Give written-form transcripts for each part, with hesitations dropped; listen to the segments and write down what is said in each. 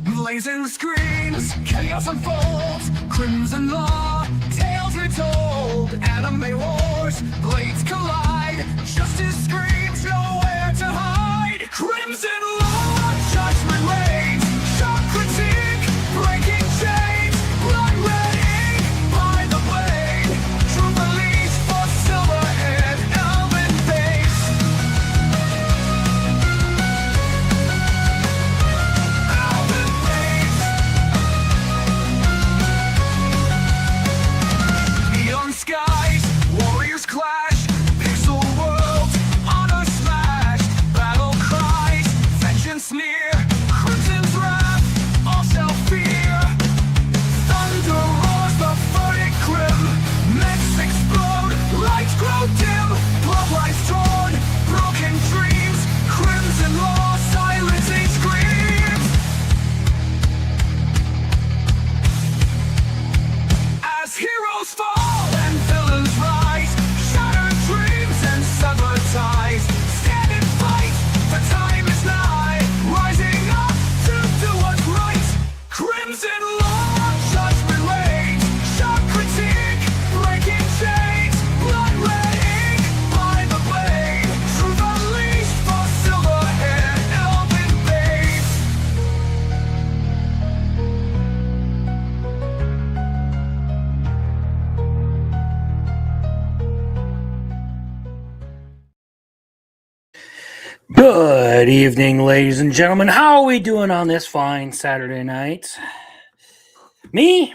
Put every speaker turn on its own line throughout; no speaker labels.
Blazing screens, chaos unfolds, crimson law, tales retold, anime wars, blades collide, justice screams, nowhere to hide. Crimson law, judgment reigns, shock critique, breaking chains, blood red ink by the blade, truth unleashed for silverhead, elven face. Elven face. Neon skies, warriors clash, pixel worlds, honor smashed, battle cries, vengeance near, crimson's wrath, all shall fear. Thunder roars, the verdict grim, myths explode, lights grow dim, bloodlines torn, broken dreams, crimson law, silencing screams. As heroes fall and villains rise, shattered dreams and severed ties, stand and fight, the time is nigh, rising up to do what's right. Crimson law, judgment reigns, shock critique, breaking chains, blood red ink by the blade, truth unleashed for silverhead, elven babes. Good evening, ladies and gentlemen. How are we doing on this fine Saturday night? Me?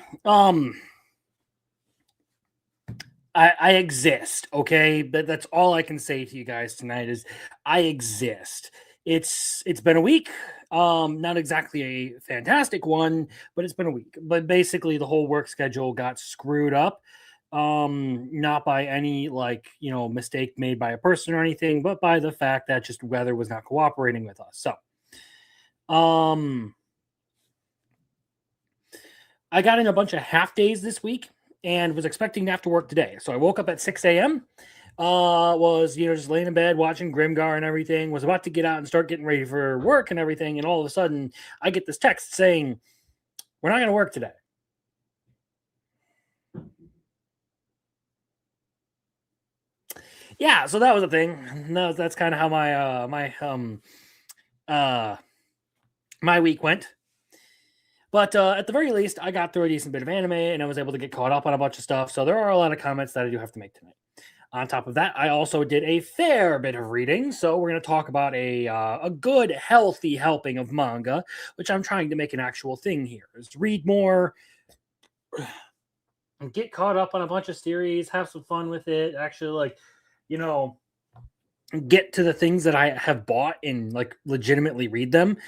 I exist, okay? But that's all I can say to you guys tonight is I exist. It's been a week. Not exactly a fantastic one, but it's been a week. But basically the whole work schedule got screwed up. Not by any mistake made by a person or anything, but by the fact that just weather was not cooperating with us. So I got in a bunch of half days this week and was expecting to have to work today. So I woke up at 6 a.m. Was just laying in bed watching Grimgar and everything, was about to get out and start getting ready for work and everything, and all of a sudden I get this text saying, "We're not going to work today." Yeah, so that was a thing. No, that's kind of how my week went. But at the very least, I got through a decent bit of anime, and I was able to get caught up on a bunch of stuff. So there are a lot of comments that I do have to make tonight. On top of that, I also did a fair bit of reading. So we're going to talk about a good, healthy helping of manga, which I'm trying to make an actual thing here. Is read more, and get caught up on a bunch of series, have some fun with it. Actually, get to the things that I have bought and legitimately read them.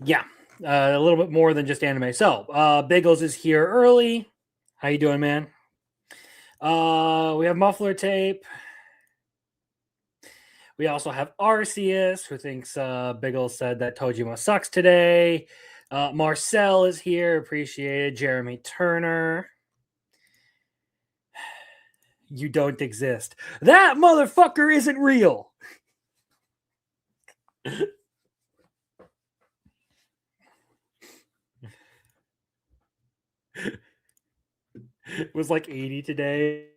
Yeah, a little bit more than just anime. So, Biggles is here early. How you doing, man? We have Muffler Tape. We also have Arceus, who thinks Biggles said that Tojima sucks today. Marcel is here. Appreciated. Jeremy Turner. You don't exist. That motherfucker isn't real. It was like 80 today.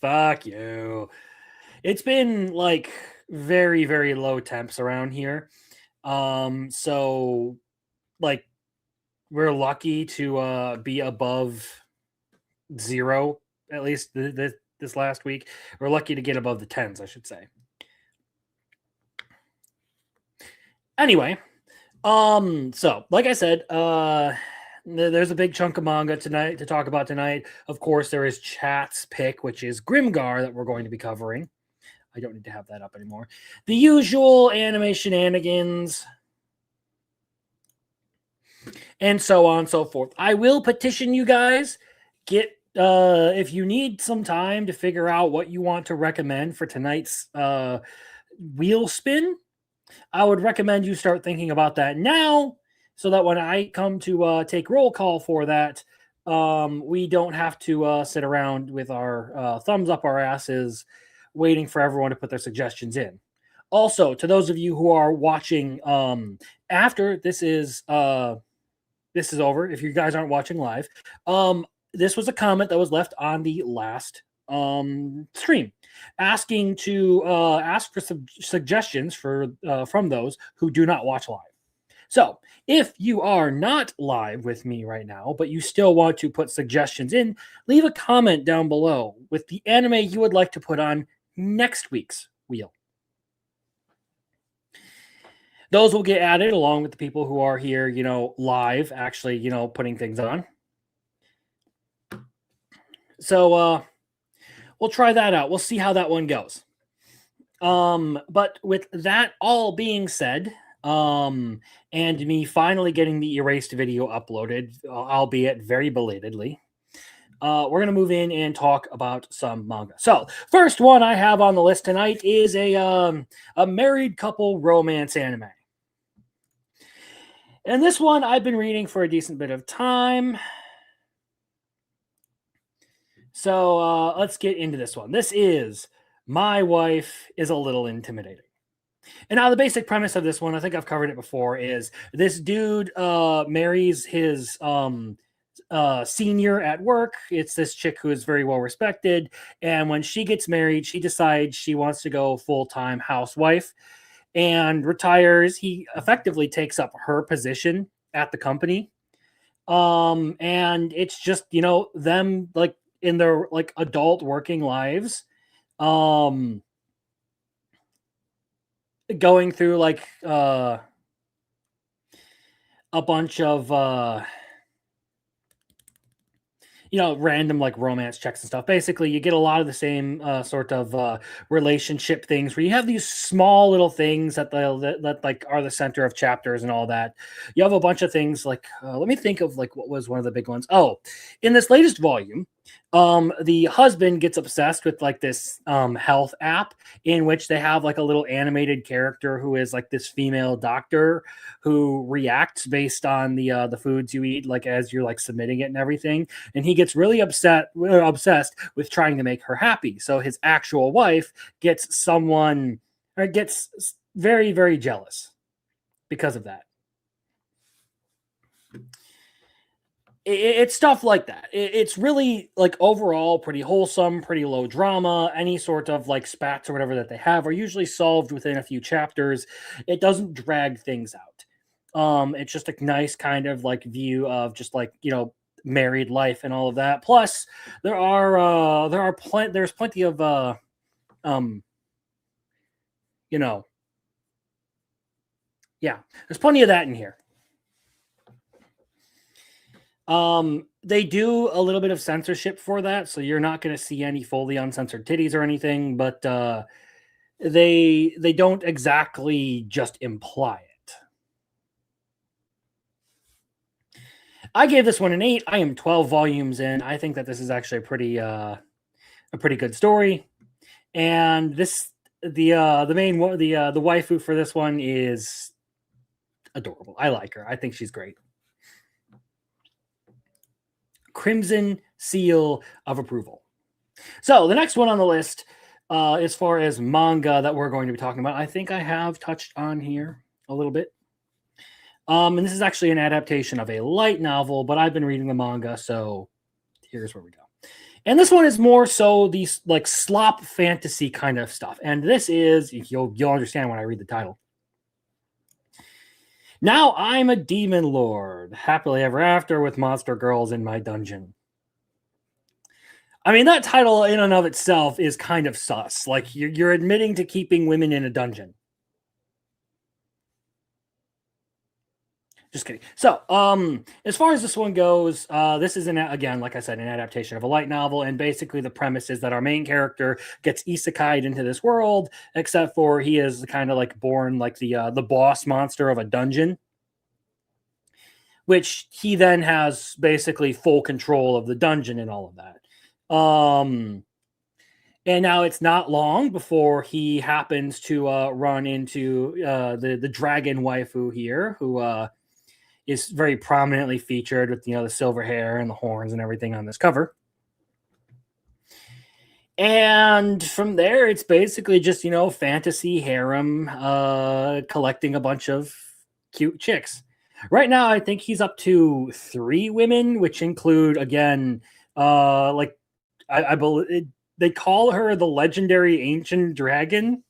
Fuck you. It's been very, very low temps around here. So we're lucky to be above 0 at least this last week. We're lucky to get above the 10s, I should say. Anyway, so like I said, there's a big chunk of manga tonight to talk about tonight. Of course, there is Chat's pick, which is Grimgar, that we're going to be covering. I don't need to have that up anymore. The usual anime shenanigans, and so on and so forth. I will petition you guys, if you need some time to figure out what you want to recommend for tonight's wheel spin, I would recommend you start thinking about that now, so that when I come to take roll call for that,
we don't have to sit around with our thumbs up our asses waiting for everyone to put their suggestions in. Also, to those of you who are watching after this is over, if you guys aren't watching live, this was a comment that was left on the last stream asking to ask for some suggestions for from those who do not watch live. So if you are not live with me right now, but you still want to put suggestions in, leave a comment down below with the anime you would like to put on next week's wheel. Those will get added along with the people who are here, live, actually, putting things on. So we'll try that out. We'll see how that one goes. But with that all being said, and me finally getting the erased video uploaded, albeit very belatedly, we're going to move in and talk about some manga. So first one I have on the list tonight is a married couple romance anime. And this one I've been reading for a decent bit of time. So let's get into this one. This is My Wife is a Little Intimidating. And now the basic premise of this one, I think I've covered it before, is this dude marries his senior at work. It's this chick who is very well respected. And when she gets married, she decides she wants to go full-time housewife and retires. He effectively takes up her position at the company. And it's just, them like in their like adult working lives, going through like a bunch of random like romance checks and stuff. Basically, you get a lot of the same sort of relationship things where you have these small little things that like are the center of chapters and all that. You have a bunch of things like let me think of like what was one of the big ones. Oh, in this latest volume, the husband gets obsessed with like this health app in which they have like a little animated character who is like this female doctor who reacts based on the foods you eat, like as you're like submitting it and everything. And he gets really obsessed with trying to make her happy. So his actual wife gets very, very jealous because of that. It's stuff like that. It's really like overall pretty wholesome, pretty low drama. Any sort of like spats or whatever that they have are usually solved within a few chapters. It doesn't drag things out. It's just a nice kind of like view of just like, married life and all of that. Plus there's plenty of there's plenty of that in here. They do a little bit of censorship for that, so you're not going to see any fully uncensored titties or anything, but they don't exactly just imply it. I gave this one an 8. I am 12 volumes in. I think that this is actually a pretty good story, and the waifu for this one is adorable. I like her. I think she's great. Crimson seal of approval. So the next one on the list, as far as manga that we're going to be talking about, I think I have touched on here a little bit. And this is actually an adaptation of a light novel, but I've been reading the manga, so here's where we go. And this one is more so these like slop fantasy kind of stuff. And this is, you'll understand when I read the title. Now I'm a demon lord, happily ever after with monster girls in my dungeon. I mean, that title in and of itself is kind of sus. Like, you're admitting to keeping women in a dungeon. Just kidding. So, as far as this one goes, this is, again, like I said, an adaptation of a light novel, and basically the premise is that our main character gets isekai'd into this world, except for he is kind of like born like the boss monster of a dungeon, which he then has basically full control of the dungeon and all of that. And now it's not long before he happens to run into the dragon waifu here, who is very prominently featured with the silver hair and the horns and everything on this cover. And from there, it's basically just fantasy harem, collecting a bunch of cute chicks. Right now, I think he's up to 3 women, which include again, like I believe they call her the legendary ancient dragon.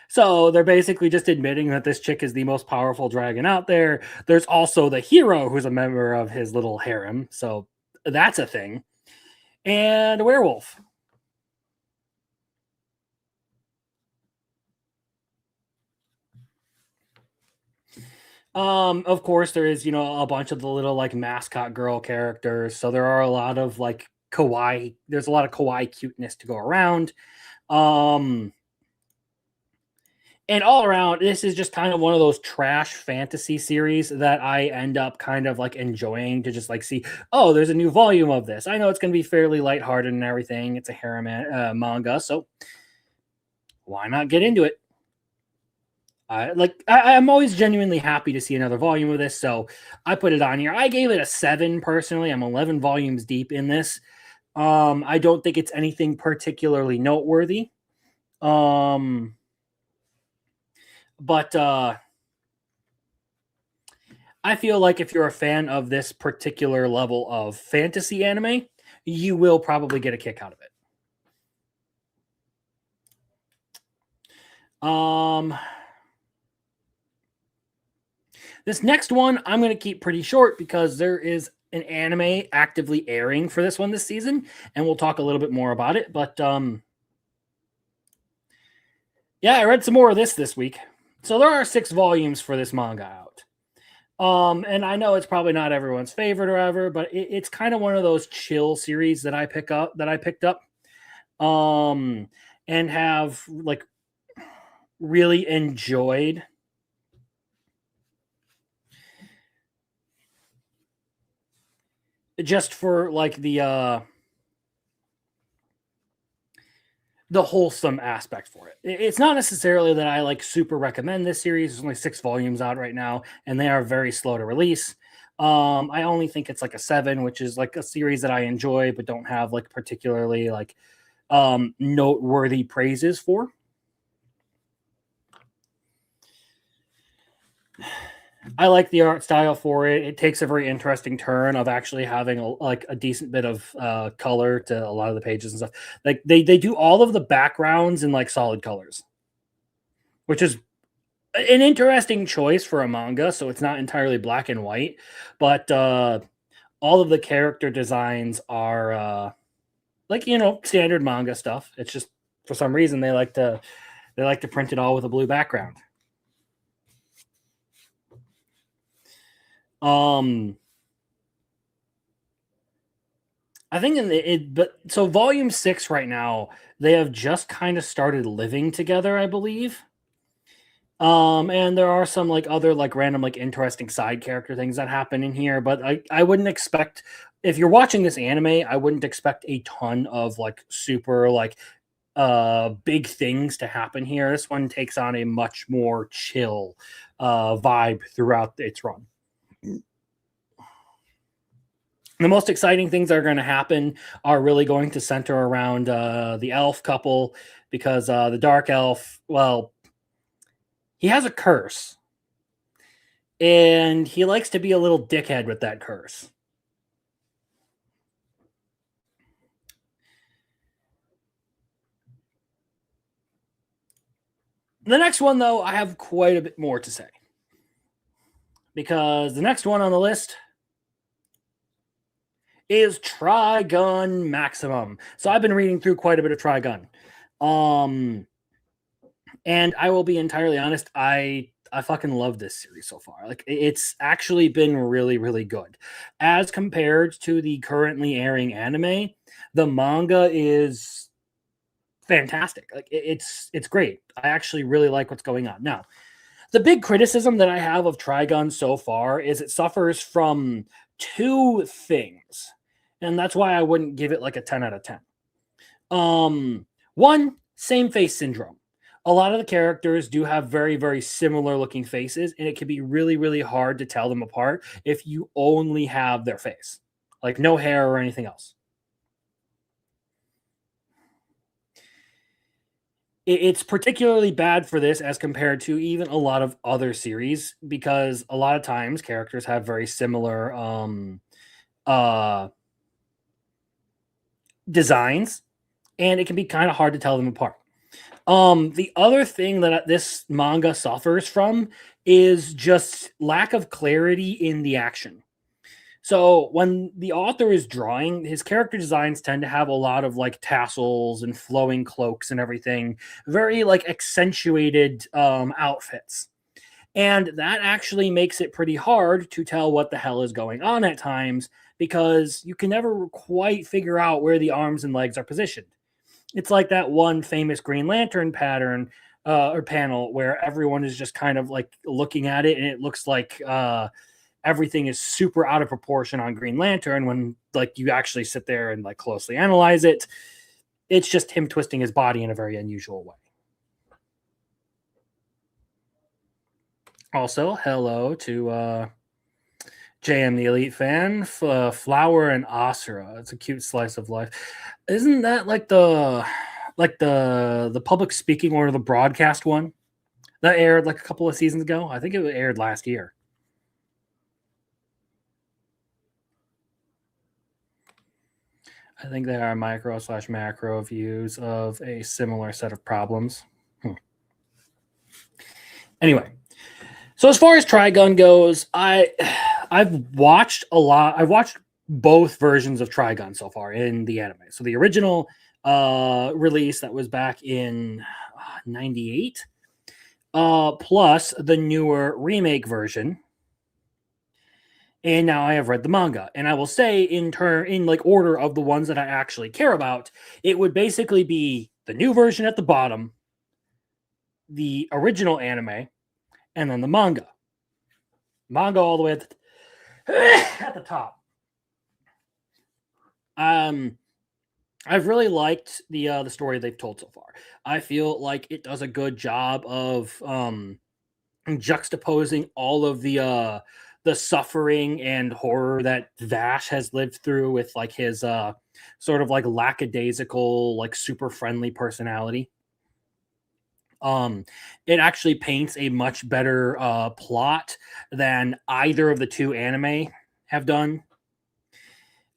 So they're basically just admitting that this chick is the most powerful dragon out there. There's also the hero who's a member of his little harem. So that's a thing. And a werewolf. Of course, there is, a bunch of the little like mascot girl characters. So there are a lot of like kawaii. There's a lot of kawaii cuteness to go around. And all around, this is just kind of one of those trash fantasy series that I end up kind of like enjoying to just like see, oh, there's a new volume of this. I know it's going to be fairly lighthearted and everything. It's a harem manga, so why not get into it? I'm always genuinely happy to see another volume of this, so I put it on here. I gave it a 7 personally. I'm 11 volumes deep in this. I don't think it's anything particularly noteworthy. But I feel like if you're a fan of this particular level of fantasy anime, you will probably get a kick out of it. This next one I'm going to keep pretty short because there is an anime actively airing for this one this season, and we'll talk a little bit more about it. But yeah, I read some more of this week. So there are 6 volumes for this manga out. And I know it's probably not everyone's favorite or ever, but it's kind of one of those chill series that I picked up, and have like really enjoyed. Just for like the wholesome aspect for it. It's not necessarily that I like super recommend this series. There's only 6 volumes out right now, and they are very slow to release. I only think it's like a 7, which is like a series that I enjoy, but don't have like particularly like noteworthy praises for. I like the art style for it. It takes a very interesting turn of actually having a decent bit of color to a lot of the pages and stuff. Like they do all of the backgrounds in like solid colors, which is an interesting choice for a manga. So it's not entirely black and white, but all of the character designs are like standard manga stuff. It's just for some reason they like to print it all with a blue background. I think so volume 6 right now, they have just kind of started living together, I believe. And there are some like other like random like interesting side character things that happen in here, but I wouldn't expect, if you're watching this anime, I wouldn't expect a ton of like super like big things to happen here. This one takes on a much more chill vibe throughout its run. The most exciting things that are going to happen are really going to center around the elf couple, because the dark elf, well, he has a curse, and he likes to be a little dickhead with that curse. The next one, though, I have quite a bit more to say, because the next one on the list is Trigun Maximum. So I've been reading through quite a bit of Trigun. And I will be entirely honest, I fucking love this series so far. Like it's actually been really, really good. As compared to the currently airing anime, the manga is fantastic. Like it's great. I actually really like what's going on. Now, the big criticism that I have of Trigun so far is it suffers from 2 things. And that's why I wouldn't give it like a 10 out of 10. One, same face syndrome. a lot of the characters do have very, very similar looking faces, and it can be really, really hard to tell them apart if you only have their face, like no hair or anything else. It's particularly bad for this as compared to even a lot of other series because a lot of times characters have very similar uh designs, and it can be kind of hard to tell them apart. The other thing that this manga suffers from is just lack of clarity in the action. So when the author is drawing, his character designs tend to have a lot of like tassels and flowing cloaks and everything, very like accentuated outfits. And that actually makes it pretty hard to tell what the hell is going on at times because you can never quite figure out where the arms and legs are positioned. It's like that one famous Green Lantern pattern or panel where everyone is just kind of like looking at it and it looks like everything is super out of proportion on Green Lantern when like you actually sit there and like closely analyze it. It's just him twisting his body in a very unusual way. Also, hello to JM the Elite Fan, Flower and Asura. It's a cute slice of life. Isn't that like the public speaking or the broadcast one that aired like a couple of seasons ago? I think it aired last year. I think they are micro/macro views of a similar set of problems. Anyway, so as far as Trigun goes, I've watched a lot. I've watched both versions of Trigun so far in the anime. So the original release that was back in '98, plus the newer remake version. And now I have read the manga, and I will say in like order of the ones that I actually care about, it would basically be the new version at the bottom, the original anime, and then the manga. Manga all the way at the top. I've really liked the story they've told so far. I feel like it does a good job of juxtaposing all of the suffering and horror that Vash has lived through with like his sort of like lackadaisical, like super friendly personality. It actually paints a much better plot than either of the two anime have done.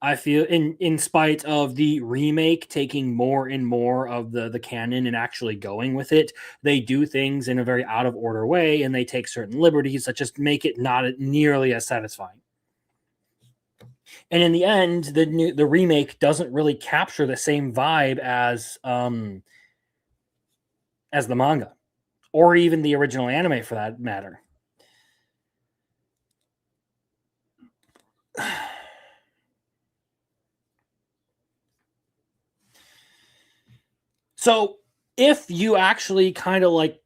I feel in spite of the remake taking more and more of the canon and actually going with it, they do things in a very out of order way, and they take certain liberties that just make it not nearly as satisfying. And in the end, the remake doesn't really capture the same vibe as the manga, or even the original anime for that matter. So if you actually kind of like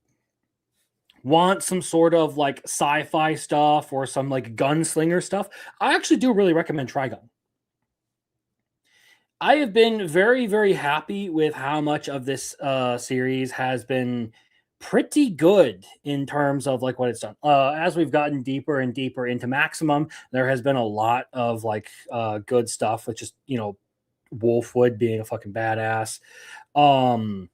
want some sort of like sci-fi stuff or some like gunslinger stuff, I actually do really recommend Trigun. I have been very, very happy with how much of this series has been pretty good in terms of like what it's done. As we've gotten deeper and deeper into Maximum, there has been a lot of like good stuff with just Wolfwood being a fucking badass. Um,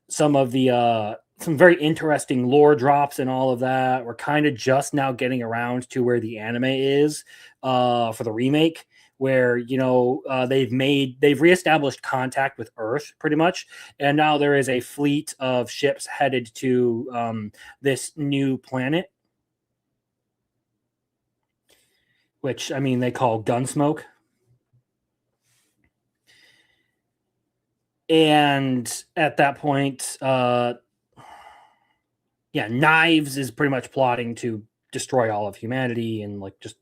some of the some very interesting lore drops and all of that. We're kind of just now getting around to where the anime is for the remake, where they've reestablished contact with Earth pretty much, and now there is a fleet of ships headed to this new planet, which I mean they call Gunsmoke. And at that point, Knives is pretty much plotting to destroy all of humanity and like just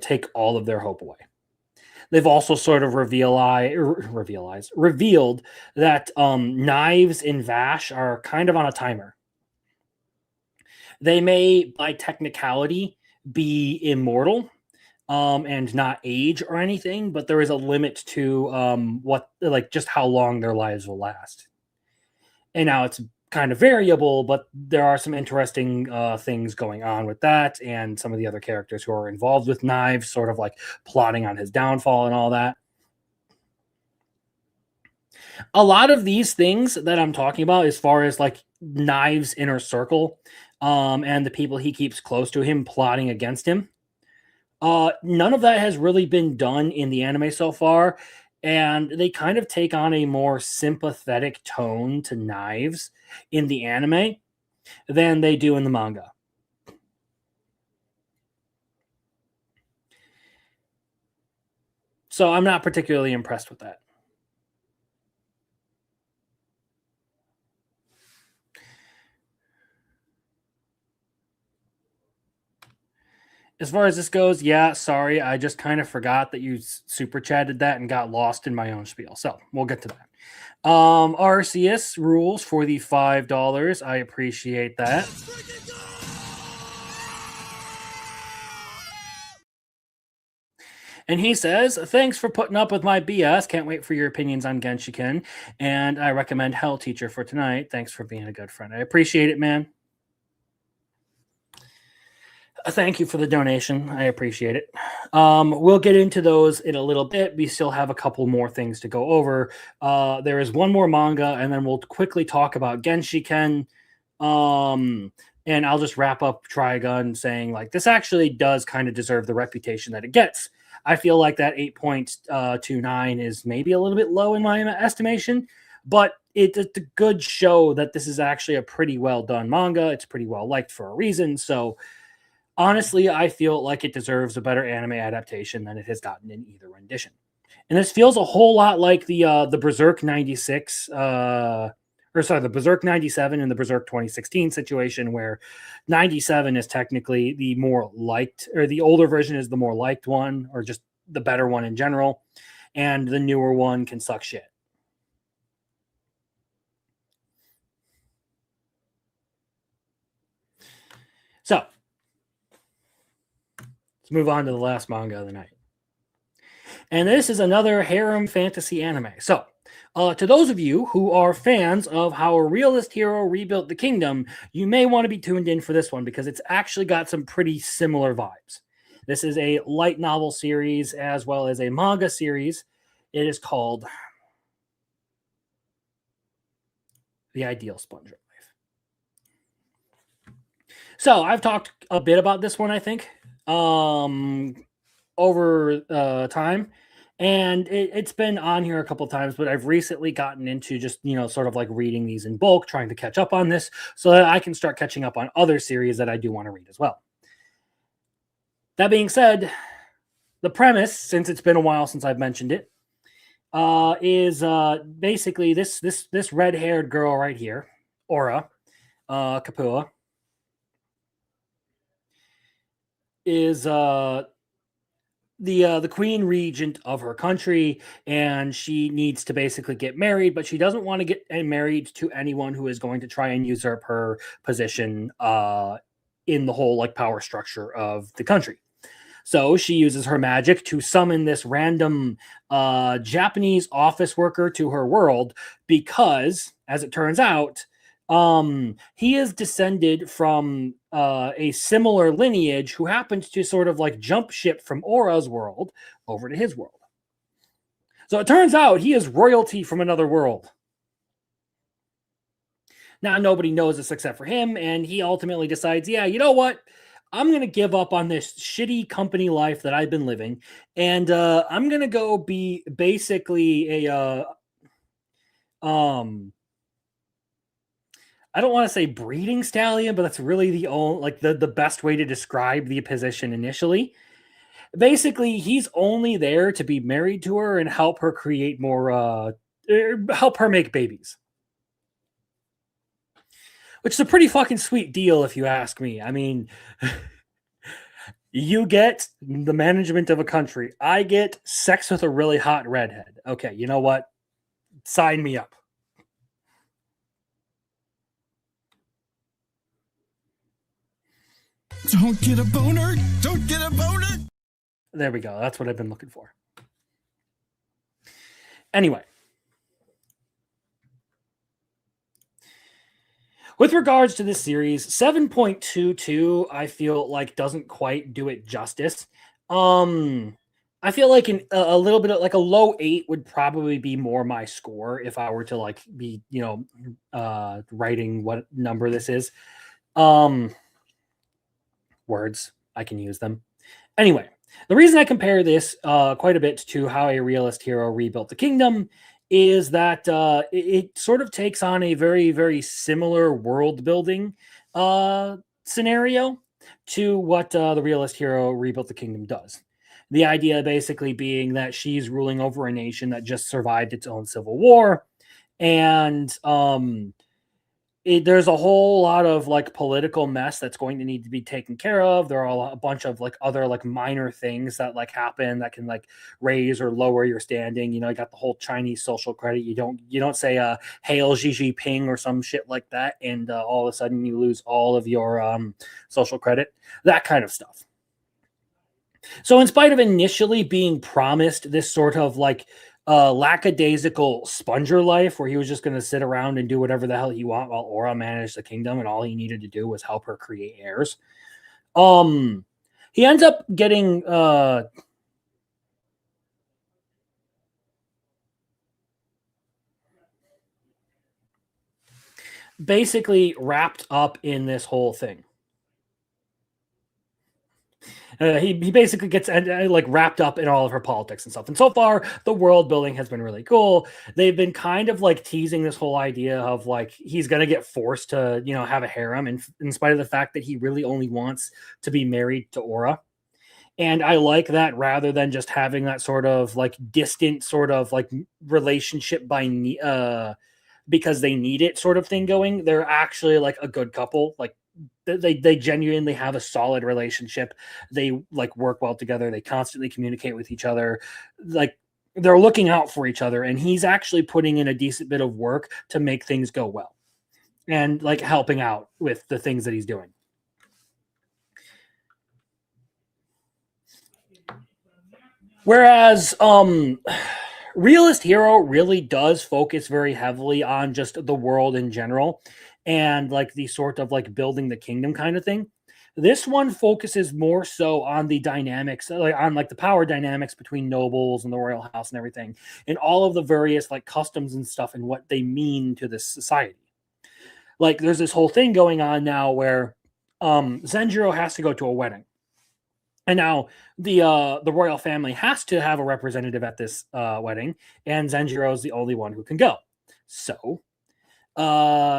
take all of their hope away. They've also sort of revealed that Knives and Vash are kind of on a timer. They may, by technicality, be immortal and not age or anything, but there is a limit to just how long their lives will last. And now it's kind of variable, but there are some interesting things going on with that, and some of the other characters who are involved with Knives, sort of like plotting on his downfall and all that. A lot of these things that I'm talking about, as far as like Knives' inner circle, and the people he keeps close to him plotting against him, none of that has really been done in the anime so far, and they kind of take on a more sympathetic tone to Knives in the anime than they do in the manga. So I'm not particularly impressed with that. As far as this goes, yeah, sorry, I just kind of forgot that you super chatted that and got lost in my own spiel. So we'll get to that. Arceus rules for the $5. I appreciate that. And he says, thanks for putting up with my BS. Can't wait for your opinions on Genshiken. And I recommend Hell Teacher for tonight. Thanks for being a good friend. I appreciate it, man. Thank you for the donation. I appreciate it. We'll get into those in a little bit. We still have a couple more things to go over. There is one more manga, and then we'll quickly talk about Genshiken. And I'll just wrap up Trigun saying, like, this actually does kind of deserve the reputation that it gets. I feel like that 8.29 is maybe a little bit low in my estimation, but it's a good show that this is actually a pretty well done manga. It's pretty well liked for a reason. So honestly, I feel like it deserves a better anime adaptation than it has gotten in either rendition. And this feels a whole lot like the Berserk 96, the Berserk 97 and the Berserk 2016 situation, where 97 is technically the more liked, or the older version is the more liked one, or just the better one in general, and the newer one can suck shit. So let's move on to the last manga of the night. And this is another harem fantasy anime. So, to those of you who are fans of how a realist hero rebuilt the kingdom, you may want to be tuned in for this one because it's actually got some pretty similar vibes. This is a light novel series as well as a manga series. It is called The Ideal Sponge Life. So, I've talked a bit about this one, I think, over time. And it's been on here a couple times, but I've recently gotten into just, sort of like reading these in bulk, trying to catch up on this so that I can start catching up on other series that I do want to read as well. That being said, the premise, since it's been a while since I've mentioned it, is basically this red-haired girl right here, Aura Kapua, is the queen regent of her country, and she needs to basically get married, but she doesn't want to get married to anyone who is going to try and usurp her position in the whole like power structure of the country. So she uses her magic to summon this random Japanese office worker to her world because, as it turns out, he is descended from a similar lineage who happens to sort of like jump ship from Aura's world over to his world. So it turns out he is royalty from another world. Now nobody knows this except for him, and he ultimately decides, yeah, you know what? I'm going to give up on this shitty company life that I've been living, and I'm going to go be basically a I don't want to say breeding stallion, but that's really the only, like the best way to describe the position initially. Basically, he's only there to be married to her and help her create more, help her make babies. Which is a pretty fucking sweet deal, if you ask me. I mean, you get the management of a country. I get sex with a really hot redhead. Okay, you know what? Sign me up.
Don't get a boner. Don't get a boner.
There we go. That's what I've been looking for. Anyway. With regards to this series, 7.22, I feel like doesn't quite do it justice. Um, I feel like a little bit of like a low 8 would probably be more my score if I were to like be, writing what number this is. Um, Words, I can use them. Anyway, the reason I compare this quite a bit to how a realist hero rebuilt the kingdom is that it sort of takes on a very, very similar world building scenario to what the realist hero rebuilt the kingdom does. The idea basically being that she's ruling over a nation that just survived its own civil war. And there's a whole lot of like political mess that's going to need to be taken care of. There are a bunch of like other like minor things that like happen that can like raise or lower your standing. You got the whole Chinese social credit. You don't say hail Xi Jinping or some shit like that, and all of a sudden you lose all of your social credit. That kind of stuff. So, in spite of initially being promised this sort of like lackadaisical sponger life where he was just going to sit around and do whatever the hell he want while Aura managed the kingdom and all he needed to do was help her create heirs, he ends up getting basically wrapped up in this whole thing. He basically gets like wrapped up in all of her politics and stuff. And so far, the world building has been really cool. They've been kind of like teasing this whole idea of like he's gonna get forced to have a harem, in spite of the fact that he really only wants to be married to Aura. And I like that rather than just having that sort of like distant sort of like relationship because they need it sort of thing going. They're actually like a good couple. Like they genuinely have a solid relationship. They like work well together. They constantly communicate with each other. Like they're looking out for each other, and he's actually putting in a decent bit of work to make things go well and like helping out with the things that he's doing. Whereas Realist Hero really does focus very heavily on just the world in general and like the sort of like building the kingdom kind of thing. This one focuses more so on the dynamics, like on like the power dynamics between nobles and the royal house and everything, and all of the various like customs and stuff and what they mean to this society. Like there's this whole thing going on now where Zenjiro has to go to a wedding. And now the royal family has to have a representative at this wedding, and Zenjiro is the only one who can go. So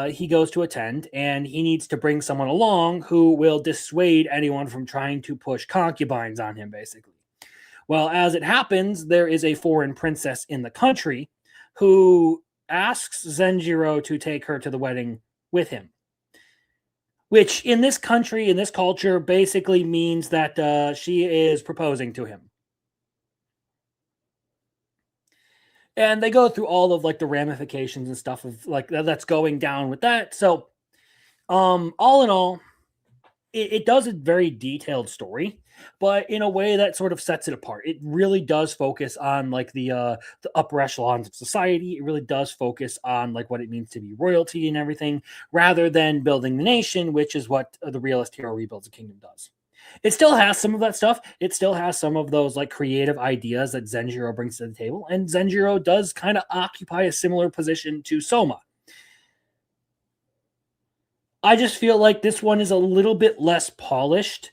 he goes to attend, and he needs to bring someone along who will dissuade anyone from trying to push concubines on him, basically. Well, as it happens, there is a foreign princess in the country who asks Zenjiro to take her to the wedding with him, which in this country, in this culture, basically means that she is proposing to him. And they go through all of like the ramifications and stuff of like that's going down with that. So, all in all, it does a very detailed story, but in a way that sort of sets it apart. It really does focus on like the upper echelons of society. It really does focus on like what it means to be royalty and everything, rather than building the nation, which is what the realist hero rebuilds a kingdom does. It still has some of that stuff. It still has some of those like creative ideas that Zenjiro brings to the table, and Zenjiro does kind of occupy a similar position to Soma. I just feel like this one is a little bit less polished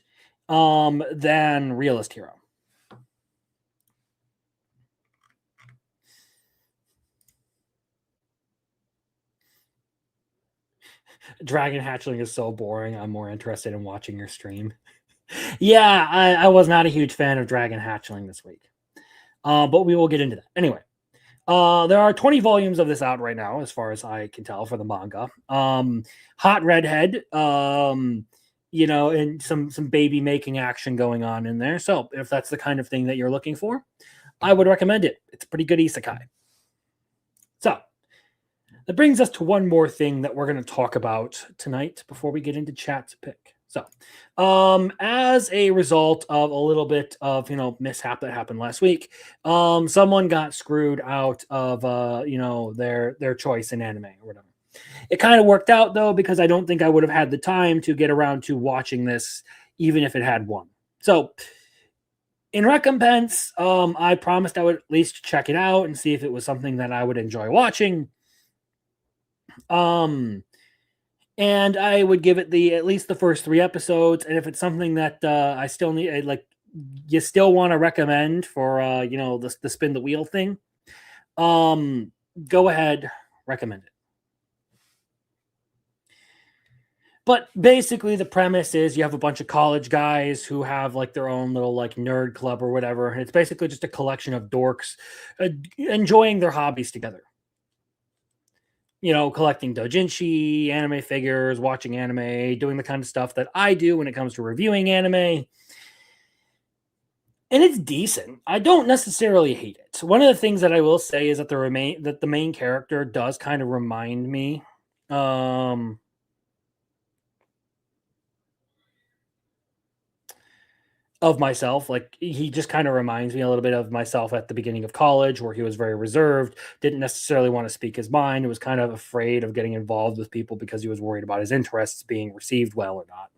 than Realist Hero. Dragon Hatchling is so boring. I'm more interested in watching your stream. Yeah, I was not a huge fan of Dragon Hatchling this week. But we will get into that. Anyway, there are 20 volumes of this out right now, as far as I can tell, for the manga. Hot redhead, and some baby making action going on in there. So if that's the kind of thing that you're looking for, I would recommend it. It's a pretty good isekai. So that brings us to one more thing that we're going to talk about tonight before we get into chat's pick. So, as a result of a little bit of mishap that happened last week, someone got screwed out of their choice in anime or whatever. It kind of worked out though, because I don't think I would have had the time to get around to watching this, even if it had won. So, in recompense, I promised I would at least check it out and see if it was something that I would enjoy watching. And I would give it at least the first 3 episodes, and if it's something that I still need, like, you still want to recommend for the spin the wheel thing, go ahead, recommend it. But basically, the premise is you have a bunch of college guys who have like their own little like nerd club or whatever, and it's basically just a collection of dorks enjoying their hobbies together. Collecting doujinshi, anime figures, watching anime, doing the kind of stuff that I do when it comes to reviewing anime. And it's decent. I don't necessarily hate it. One of the things that I will say is that the main character does kind of remind me of myself. Like, he just kind of reminds me a little bit of myself at the beginning of college, where he was very reserved, didn't necessarily want to speak his mind, was kind of afraid of getting involved with people because he was worried about his interests being received well or not.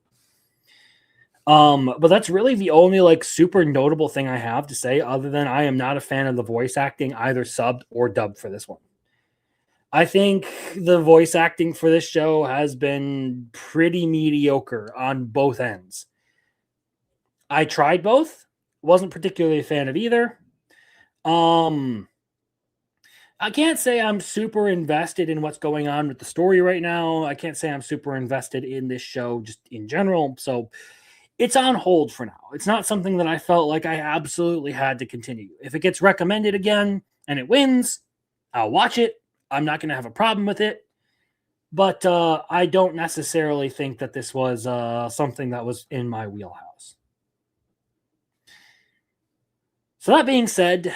But that's really the only like super notable thing I have to say, other than I am not a fan of the voice acting, either subbed or dubbed, for this one. I think the voice acting for this show has been pretty mediocre on both ends. I tried both, wasn't particularly a fan of either. I can't say I'm super invested in what's going on with the story right now. I can't say I'm super invested in this show just in general. So it's on hold for now. It's not something that I felt like I absolutely had to continue. If it gets recommended again and it wins, I'll watch it. I'm not going to have a problem with it. But I don't necessarily think that this was something that was in my wheelhouse. So that being said,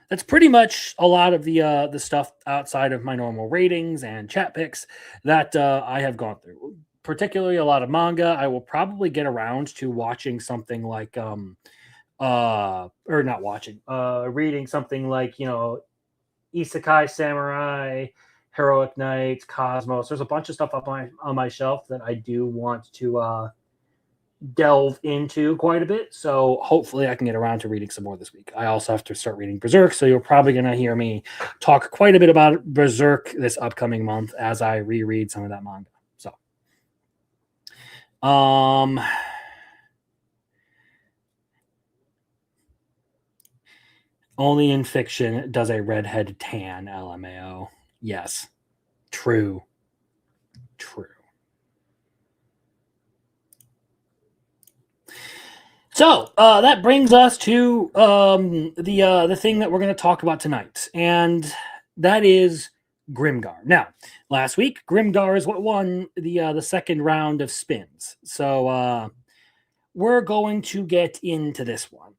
that's pretty much a lot of the stuff outside of my normal ratings and chat picks that I have gone through. Particularly a lot of manga. I will probably get around to watching something like reading something like Isekai Samurai, Heroic Knights, Cosmos. There's a bunch of stuff up on my shelf that I do want to delve into quite a bit. So hopefully I can get around to reading some more this week. I also have to start reading Berserk, so you're probably going to hear me talk quite a bit about Berserk this upcoming month as I reread some of that manga. So, only in fiction does a redhead tan, LMAO. Yes. True. So that brings us to the thing that we're going to talk about tonight, and that is Grimgar. Now, last week, Grimgar is what won the second round of spins. So we're going to get into this one.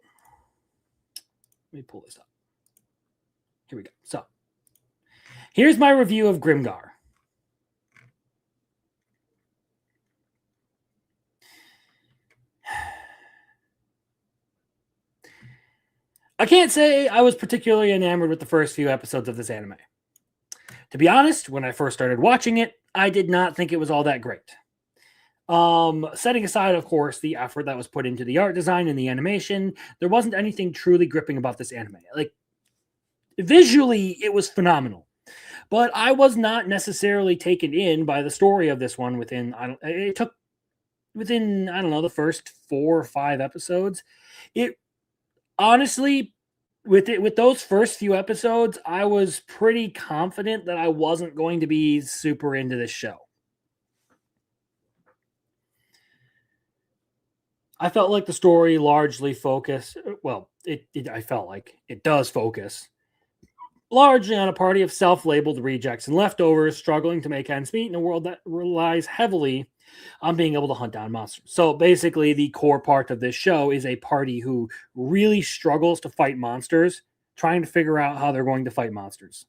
Let me pull this up. Here we go. So here's my review of Grimgar. I can't say I was particularly enamored with the first few episodes of this anime. To be honest, when I first started watching it, I did not think it was all that great. Setting aside, of course, the effort that was put into the art design and the animation, there wasn't anything truly gripping about this anime. Like, visually, it was phenomenal. But I was not necessarily taken in by the story of this one within the first 4 or 5 episodes. It honestly, with those first few episodes, I was pretty confident that I wasn't going to be super into this show. I felt like the story largely focused, I felt like it does focus largely on a party of self-labeled rejects and leftovers struggling to make ends meet in a world that relies heavily on being able to hunt down monsters. So basically, the core part of this show is a party who really struggles to fight monsters, trying to figure out how they're going to fight monsters.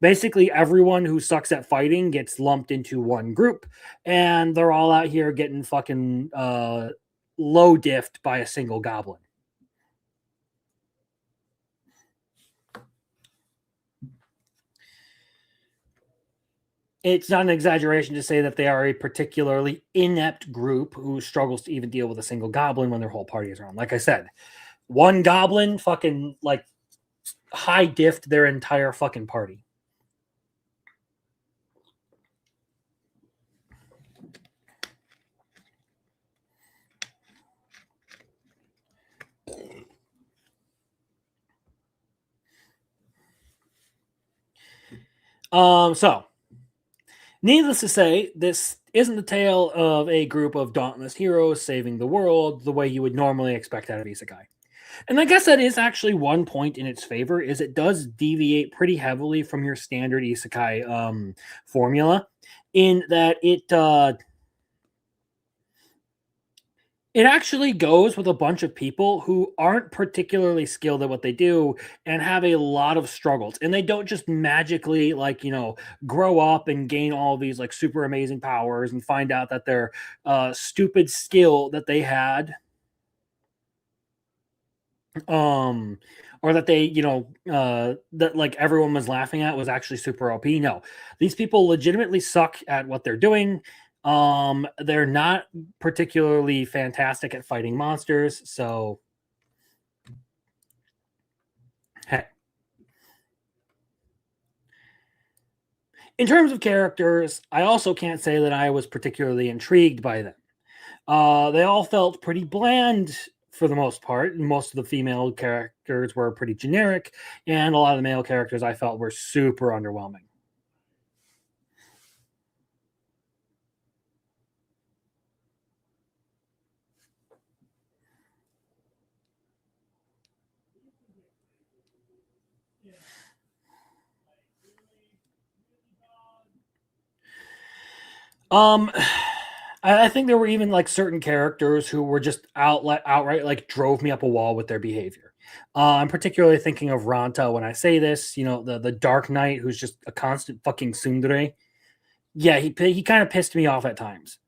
Basically, everyone who sucks at fighting gets lumped into one group, and they're all out here getting fucking low diffed by a single goblin. It's not an exaggeration to say that they are a particularly inept group who struggles to even deal with a single goblin when their whole party is around. Like I said, one goblin fucking like high diffed their entire fucking party. So needless to say, this isn't the tale of a group of dauntless heroes saving the world the way you would normally expect out of isekai. And I guess that is actually one point in its favor, is it does deviate pretty heavily from your standard isekai formula, in that it actually goes with a bunch of people who aren't particularly skilled at what they do and have a lot of struggles. And they don't just magically, like, grow up and gain all these like super amazing powers and find out that their stupid skill that they had, or that they, that like everyone was laughing at, was actually super OP. No, these people legitimately suck at what they're doing. They're not particularly fantastic at fighting monsters, so hey. In terms of characters, I also can't say that I was particularly intrigued by them. They all felt pretty bland for the most part. Most of the female characters were pretty generic, and a lot of the male characters I felt were super underwhelming. Um, I think there were even like certain characters who were just outright like drove me up a wall with their behavior. I'm particularly thinking of Ranta when I say this. The Dark Knight, who's just a constant fucking tsundere. Yeah, he kind of pissed me off at times.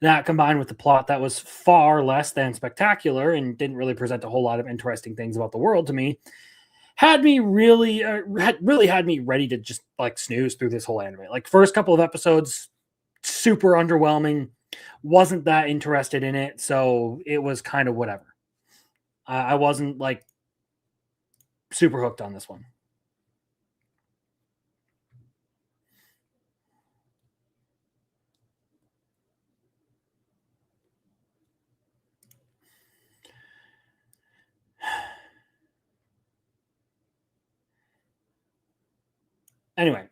That combined with the plot that was far less than spectacular and didn't really present a whole lot of interesting things about the world to me, had me really had me ready to just like snooze through this whole anime. Like first couple of episodes, super underwhelming. Wasn't that interested in it, so it was kind of whatever. I wasn't like super hooked on this one. Anyway,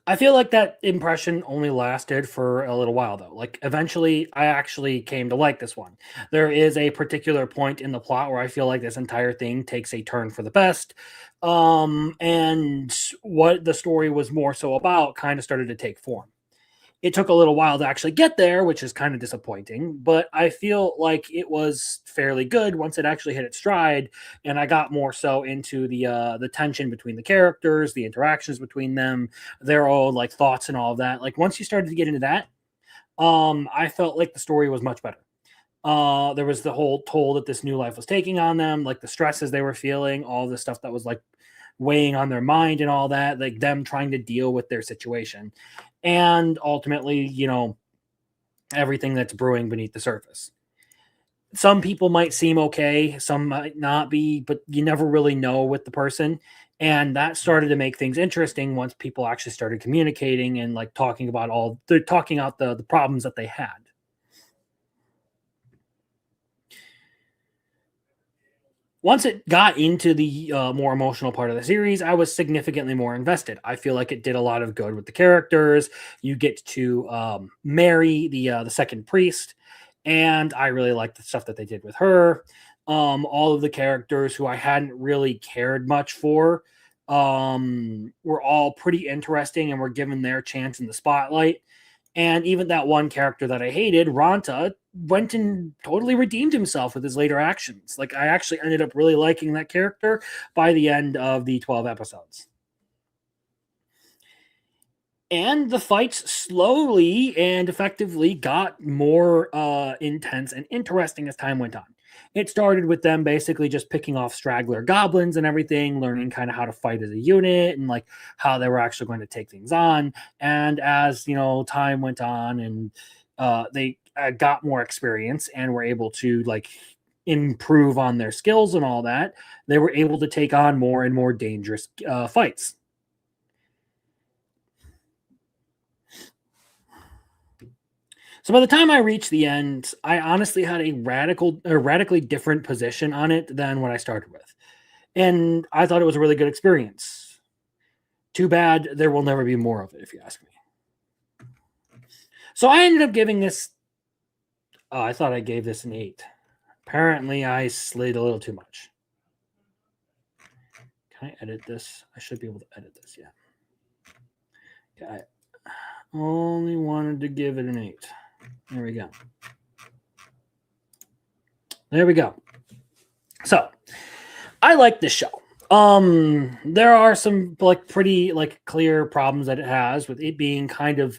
I feel like that impression only lasted for a little while, though. Like, eventually, I actually came to like this one. There is a particular point in the plot where I feel like this entire thing takes a turn for the best. And what the story was more so about kind of started to take form. It took a little while to actually get there, which is kind of disappointing, but I feel like it was fairly good once it actually hit its stride, and I got more so into the tension between the characters, the interactions between them, their own like thoughts and all of that. Like once you started to get into that, I felt like the story was much better. There was the whole toll that this new life was taking on them, like the stresses they were feeling, all the stuff that was like weighing on their mind and all that, like them trying to deal with their situation. And ultimately, everything that's brewing beneath the surface. Some people might seem okay, some might not be, but you never really know with the person. And that started to make things interesting once people actually started communicating and like they're talking out the problems that they had. Once it got into the more emotional part of the series, I was significantly more invested. I feel like it did a lot of good with the characters. You get to marry the second priest, and I really liked the stuff that they did with her. All of the characters who I hadn't really cared much for were all pretty interesting and were given their chance in the spotlight. And even that one character that I hated, Ranta, went and totally redeemed himself with his later actions. Like, I actually ended up really liking that character by the end of the 12 episodes. And the fights slowly and effectively got more intense and interesting as time went on. It started with them basically just picking off straggler goblins and everything, learning kind of how to fight as a unit and like how they were actually going to take things on. And as time went on and they got more experience and were able to like improve on their skills and all that, they were able to take on more and more dangerous fights. So by the time I reached the end, I honestly had a radically different position on it than what I started with. And I thought it was a really good experience. Too bad there will never be more of it, if you ask me. So I ended up giving this. Oh, I thought I gave this an 8. Apparently, I slid a little too much. Can I edit this? I should be able to edit this, yeah. Okay, I only wanted to give it an 8. There we go. There we go. So, I like this show. There are some like pretty like clear problems that it has with it being kind of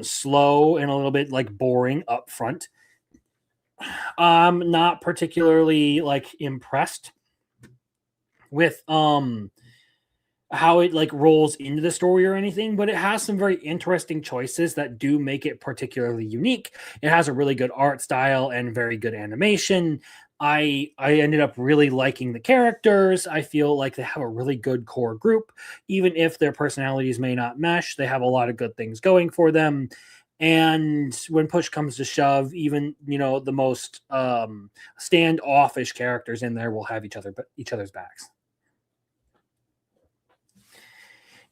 slow and a little bit like boring up front. I'm not particularly like impressed with how it like rolls into the story or anything, but it has some very interesting choices that do make it particularly unique. It has a really good art style and very good animation. I ended up really liking the characters. I feel like they have a really good core group. Even if their personalities may not mesh, they have a lot of good things going for them. And when push comes to shove, even the most standoffish characters in there will have each other's backs.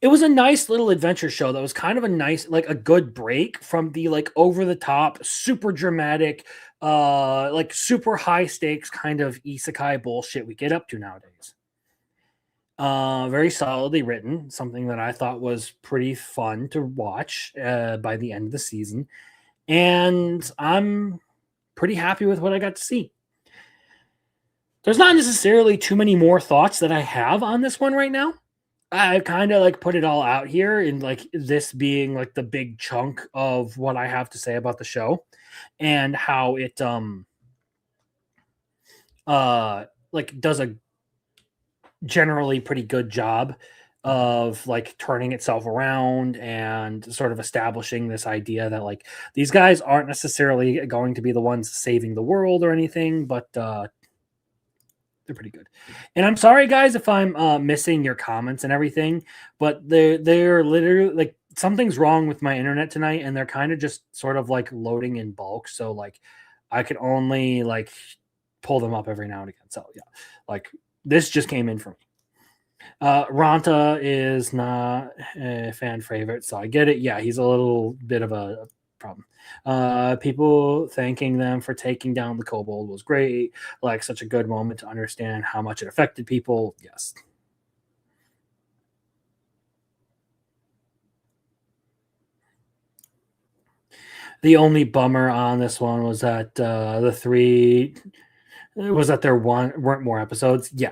It was a nice little adventure show that was kind of a nice, like a good break from the like over the top, super dramatic, like super high stakes kind of isekai bullshit we get up to nowadays. Very solidly written, something that I thought was pretty fun to watch by the end of the season. And I'm pretty happy with what I got to see. There's not necessarily too many more thoughts that I have on this one right now. I kind of like put it all out here in like this being like the big chunk of what I have to say about the show and how it like does a generally pretty good job of like turning itself around and sort of establishing this idea that like these guys aren't necessarily going to be the ones saving the world or anything, but they're pretty good. And I'm sorry, guys, if I'm missing your comments and everything, but they're literally like something's wrong with my internet tonight, and they're kind of just sort of like loading in bulk. So like I can only like pull them up every now and again. So yeah, like this just came in for me. Ranta is not a fan favorite, so I get it. Yeah, he's a little bit of a problem. People thanking them for taking down the kobold was great. Like such a good moment to understand how much it affected people. Yes. The only bummer on this one was that there weren't more episodes. Yeah,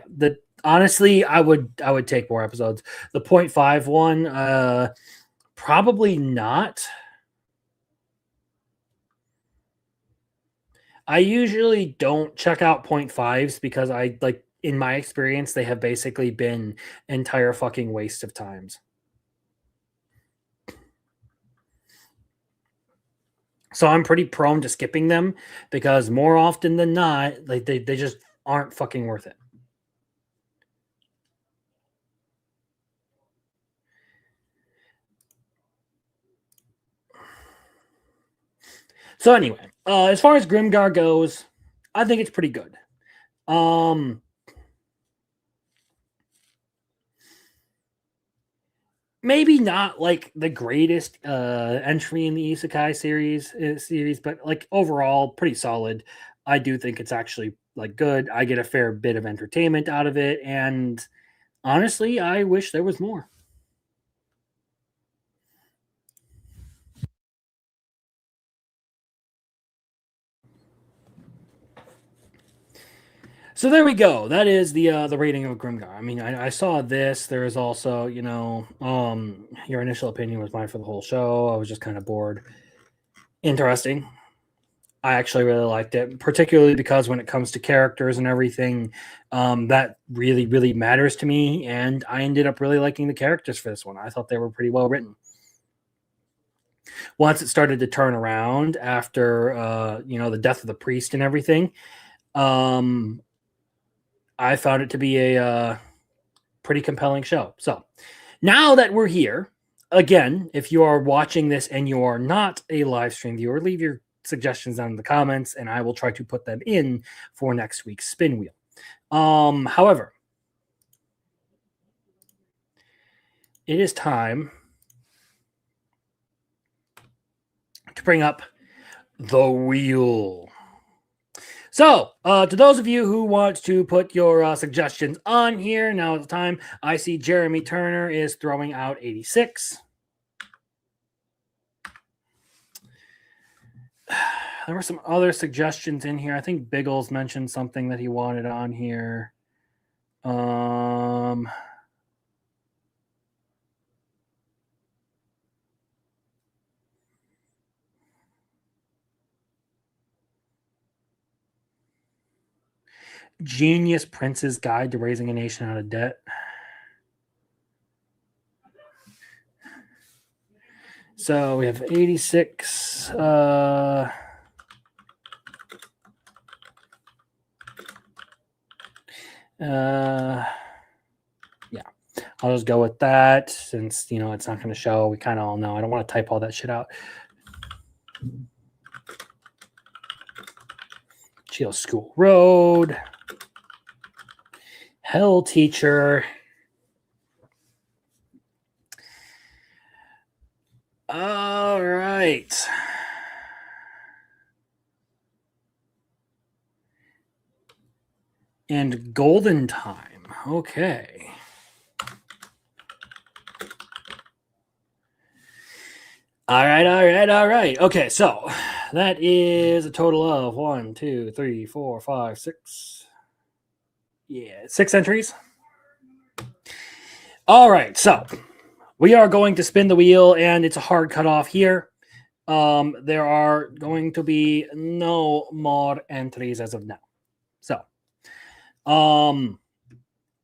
honestly, I would take more episodes. The 0.5 one, probably not. I usually don't check out 0.5s because I like in my experience they have basically been entire fucking waste of times. So I'm pretty prone to skipping them because more often than not, like they just aren't fucking worth it. So anyway, as far as Grimgar goes, I think it's pretty good. Maybe not like the greatest entry in the Isekai series, but like overall pretty solid. I do think it's actually like good. I get a fair bit of entertainment out of it, and honestly, I wish there was more. So there we go. That is the rating of Grimgar. I mean, I saw this. There is also, your initial opinion was mine for the whole show. I was just kind of bored. Interesting. I actually really liked it, particularly because when it comes to characters and everything, that really, really matters to me. And I ended up really liking the characters for this one. I thought they were pretty well written. Once it started to turn around after, the death of the priest and everything, um, I found it to be a pretty compelling show. So now that we're here, again, if you are watching this and you are not a live stream viewer, leave your suggestions down in the comments and I will try to put them in for next week's spin wheel. However, it is time to bring up the wheel. So, to those of you who want to put your suggestions on here, now is the time. I see Jeremy Turner is throwing out 86. There were some other suggestions in here. I think Biggles mentioned something that he wanted on here. Genius Prince's Guide to Raising a Nation Out of Debt. So we have 86. Yeah, I'll just go with that since, it's not going to show. We kind of all know. I don't want to type all that shit out. Chill School Road. Hell Teacher. All right. And Golden Time. Okay. All right. Okay, so that is a total of 1, 2, 3, 4, 5, 6. Yeah, 6 entries. All right, so we are going to spin the wheel, and it's a hard cutoff here. There are going to be no more entries as of now. So,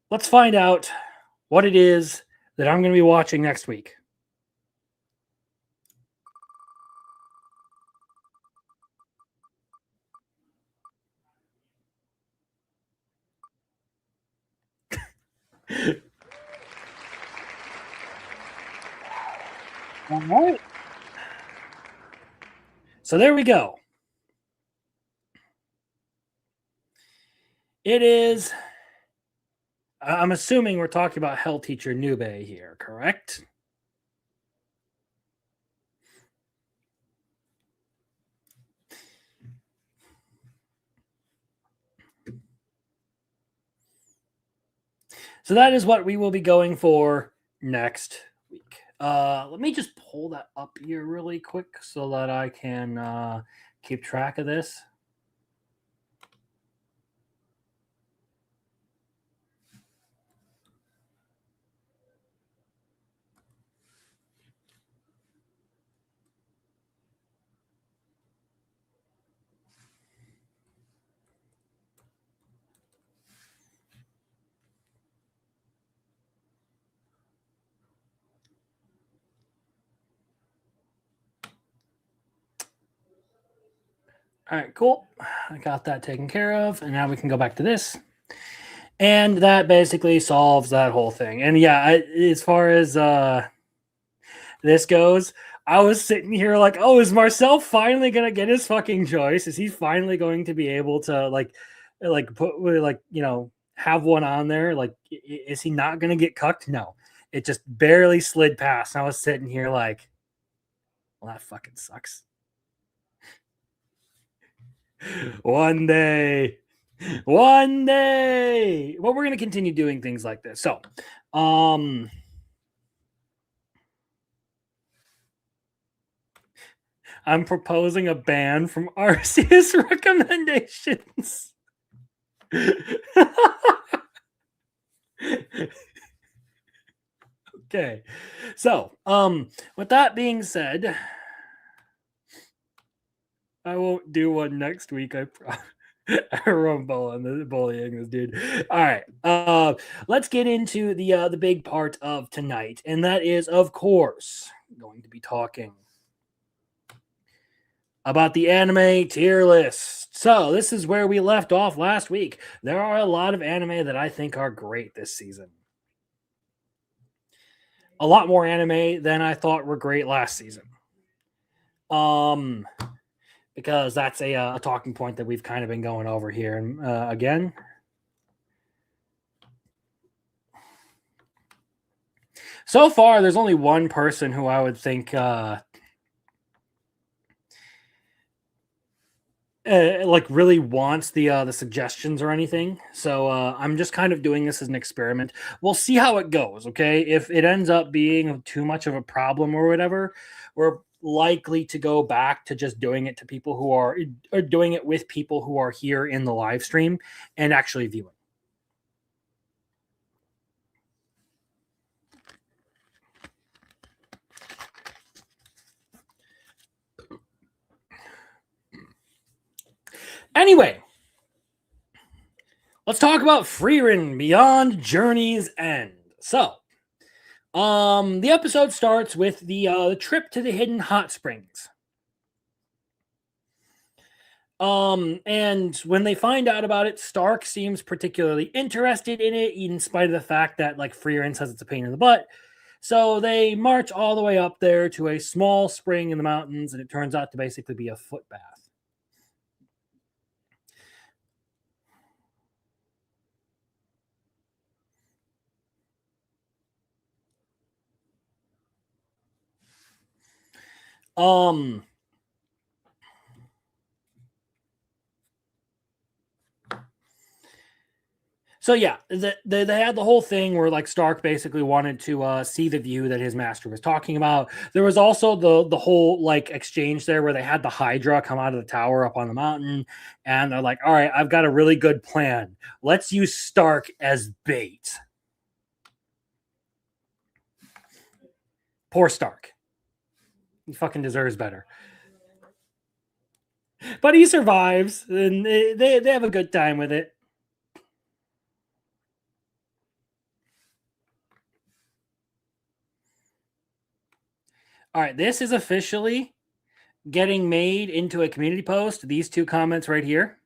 let's find out what it is that I'm going to be watching next week. All right. So there we go. It is. I'm assuming we're talking about Hell Teacher Nube here, correct? So that is what we will be going for next week. Let me just pull that up here really quick so that I can keep track of this. All right, cool. I got that taken care of. And now we can go back to this. And that basically solves that whole thing. And yeah, as far as this goes, I was sitting here like, oh, is Marcel finally gonna get his fucking choice? Is he finally going to be able to have one on there? Like, is he not gonna get cucked? No, it just barely slid past. And I was sitting here like, well, that fucking sucks. One day. Well, we're gonna continue doing things like this. So, I'm proposing a ban from Arceus recommendations. Okay. So, with that being said, I won't do one next week. I rumble on the bullying this dude. All right. Let's get into the big part of tonight, and that is, of course, going to be talking about the anime tier list. So this is where we left off last week. There are a lot of anime that I think are great this season. A lot more anime than I thought were great last season. Because that's a talking point that we've kind of been going over here. And again, so far, there's only one person who I would think like really wants the suggestions or anything. So I'm just kind of doing this as an experiment. We'll see how it goes. Okay, if it ends up being too much of a problem or whatever, we're likely to go back to just doing it to people who are doing it with people who are here in the live stream and actually viewing. Anyway, let's talk about Frieren Beyond Journey's End. So, the episode starts with the trip to the hidden hot springs. And when they find out about it, Stark seems particularly interested in it, in spite of the fact that like Frieren says it's a pain in the butt. So they march all the way up there to a small spring in the mountains, and it turns out to basically be a foot bath. So yeah, they had the whole thing where like Stark basically wanted to see the view that his master was talking about. There was also the whole like exchange there where they had the Hydra come out of the tower up on the mountain, and they're like, "All right, I've got a really good plan. Let's use Stark as bait." Poor Stark. He fucking deserves better. But he survives, and they have a good time with it. All right, this is officially getting made into a community post. These two comments right here.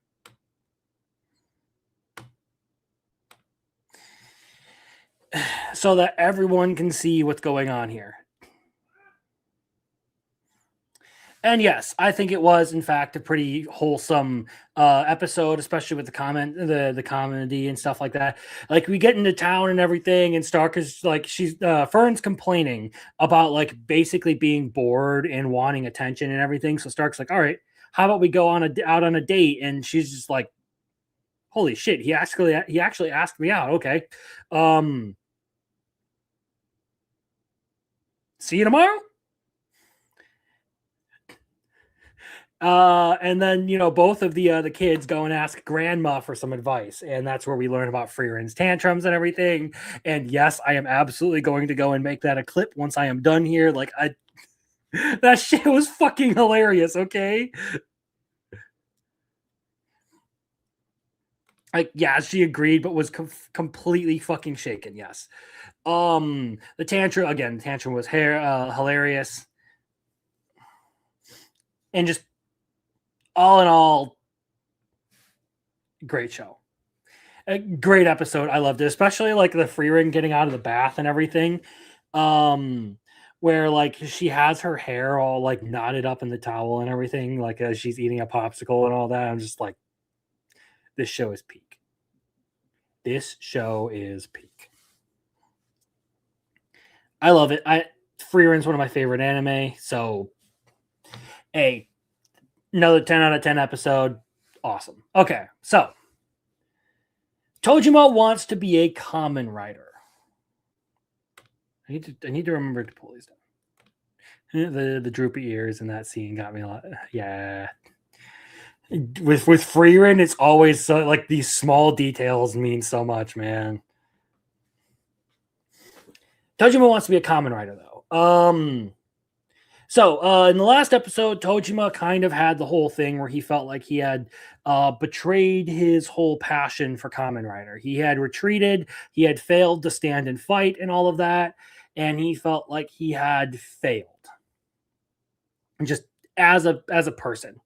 So that everyone can see what's going on here. And yes, I think it was, in fact, a pretty wholesome episode, especially with the comedy and stuff like that. Like we get into town and everything, and Stark is like, Fern's complaining about like basically being bored and wanting attention and everything. So Stark's like, all right, how about we go out on a date? And she's just like, holy shit, he actually asked me out. Okay, see you tomorrow. And then both of the kids go and ask grandma for some advice, and that's where we learn about Frieren's tantrums and everything. And yes, I am absolutely going to go and make that a clip once I am done here. Like that shit was fucking hilarious. Okay, like yeah, she agreed, but was completely fucking shaken. Yes, the tantrum was hilarious, and just all in all, great show. A great episode. I loved it, especially like the Frieren getting out of the bath and everything. Where like she has her hair all like knotted up in the towel and everything, like as she's eating a popsicle and all that. I'm just like, this show is peak. This show is peak. I love it. Frieren's one of my favorite anime, so another 10 out of 10 episode. Awesome. Okay, so Tojima wants to be a common writer. I need to remember to pull these down. The droopy ears in that scene got me a lot. Yeah. With Frieren, it's always so like these small details mean so much, man. Tojima wants to be a common writer though. So in the last episode, Tojima kind of had the whole thing where he felt like he had betrayed his whole passion for Kamen Rider. He had retreated, he had failed to stand and fight and all of that, and he felt like he had failed just as a person.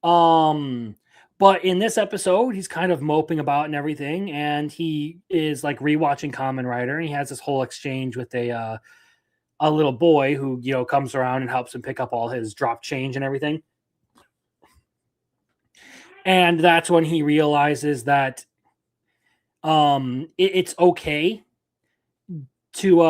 Um but in this episode, he's kind of moping about and everything, and he is like rewatching Kamen Rider, and he has this whole exchange with a little boy who comes around and helps him pick up all his drop change and everything. And that's when he realizes that it's okay to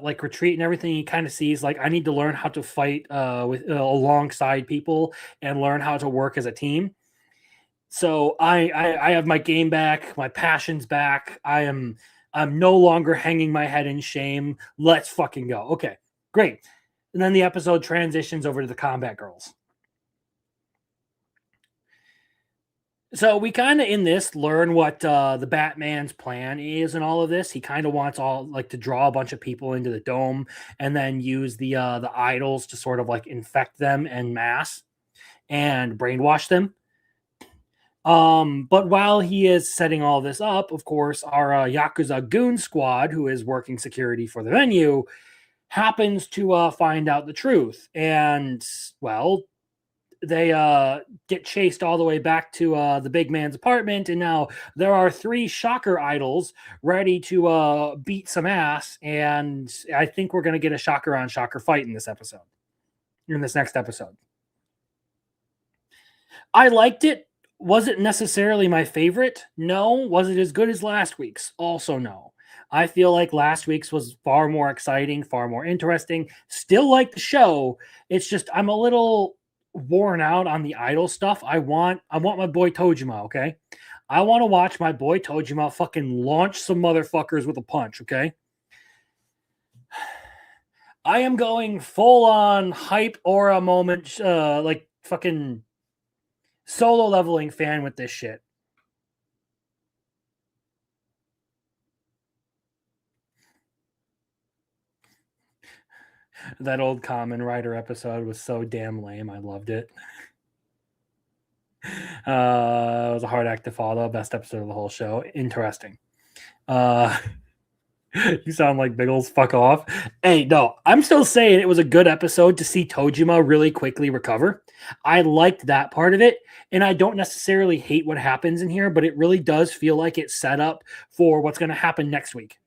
like retreat and everything. He kind of sees like, I need to learn how to fight with alongside people and learn how to work as a team. So I have my game back, my passion's back. I'm no longer hanging my head in shame. Let's fucking go. Okay, great. And then the episode transitions over to the combat girls. So we kind of in this learn what the Batman's plan is and all of this. He kind of wants all like to draw a bunch of people into the dome and then use the idols to sort of like infect them en masse and brainwash them. But while he is setting all this up, of course, our Yakuza goon squad, who is working security for the venue, happens to find out the truth. And, well, they get chased all the way back to the big man's apartment. And now there are 3 shocker idols ready to beat some ass. And I think we're going to get a shocker on shocker fight in this episode, in this next episode. I liked it. Was it necessarily my favorite? No. Was it as good as last week's? Also, no. I feel like last week's was far more exciting, far more interesting. Still like the show. It's just I'm a little worn out on the idol stuff. I want my boy Tojima, okay? I want to watch my boy Tojima fucking launch some motherfuckers with a punch, okay? I am going full on hype aura moment, like fucking solo leveling fan with this shit. That old Kamen Rider episode was so damn lame. I loved it. It was a hard act to follow. Best episode of the whole show. Interesting. You sound like Biggles. Fuck off. Hey, no, I'm still saying it was a good episode to see Tojima really quickly recover. I liked that part of it, and I don't necessarily hate what happens in here, but it really does feel like it's set up for what's going to happen next week.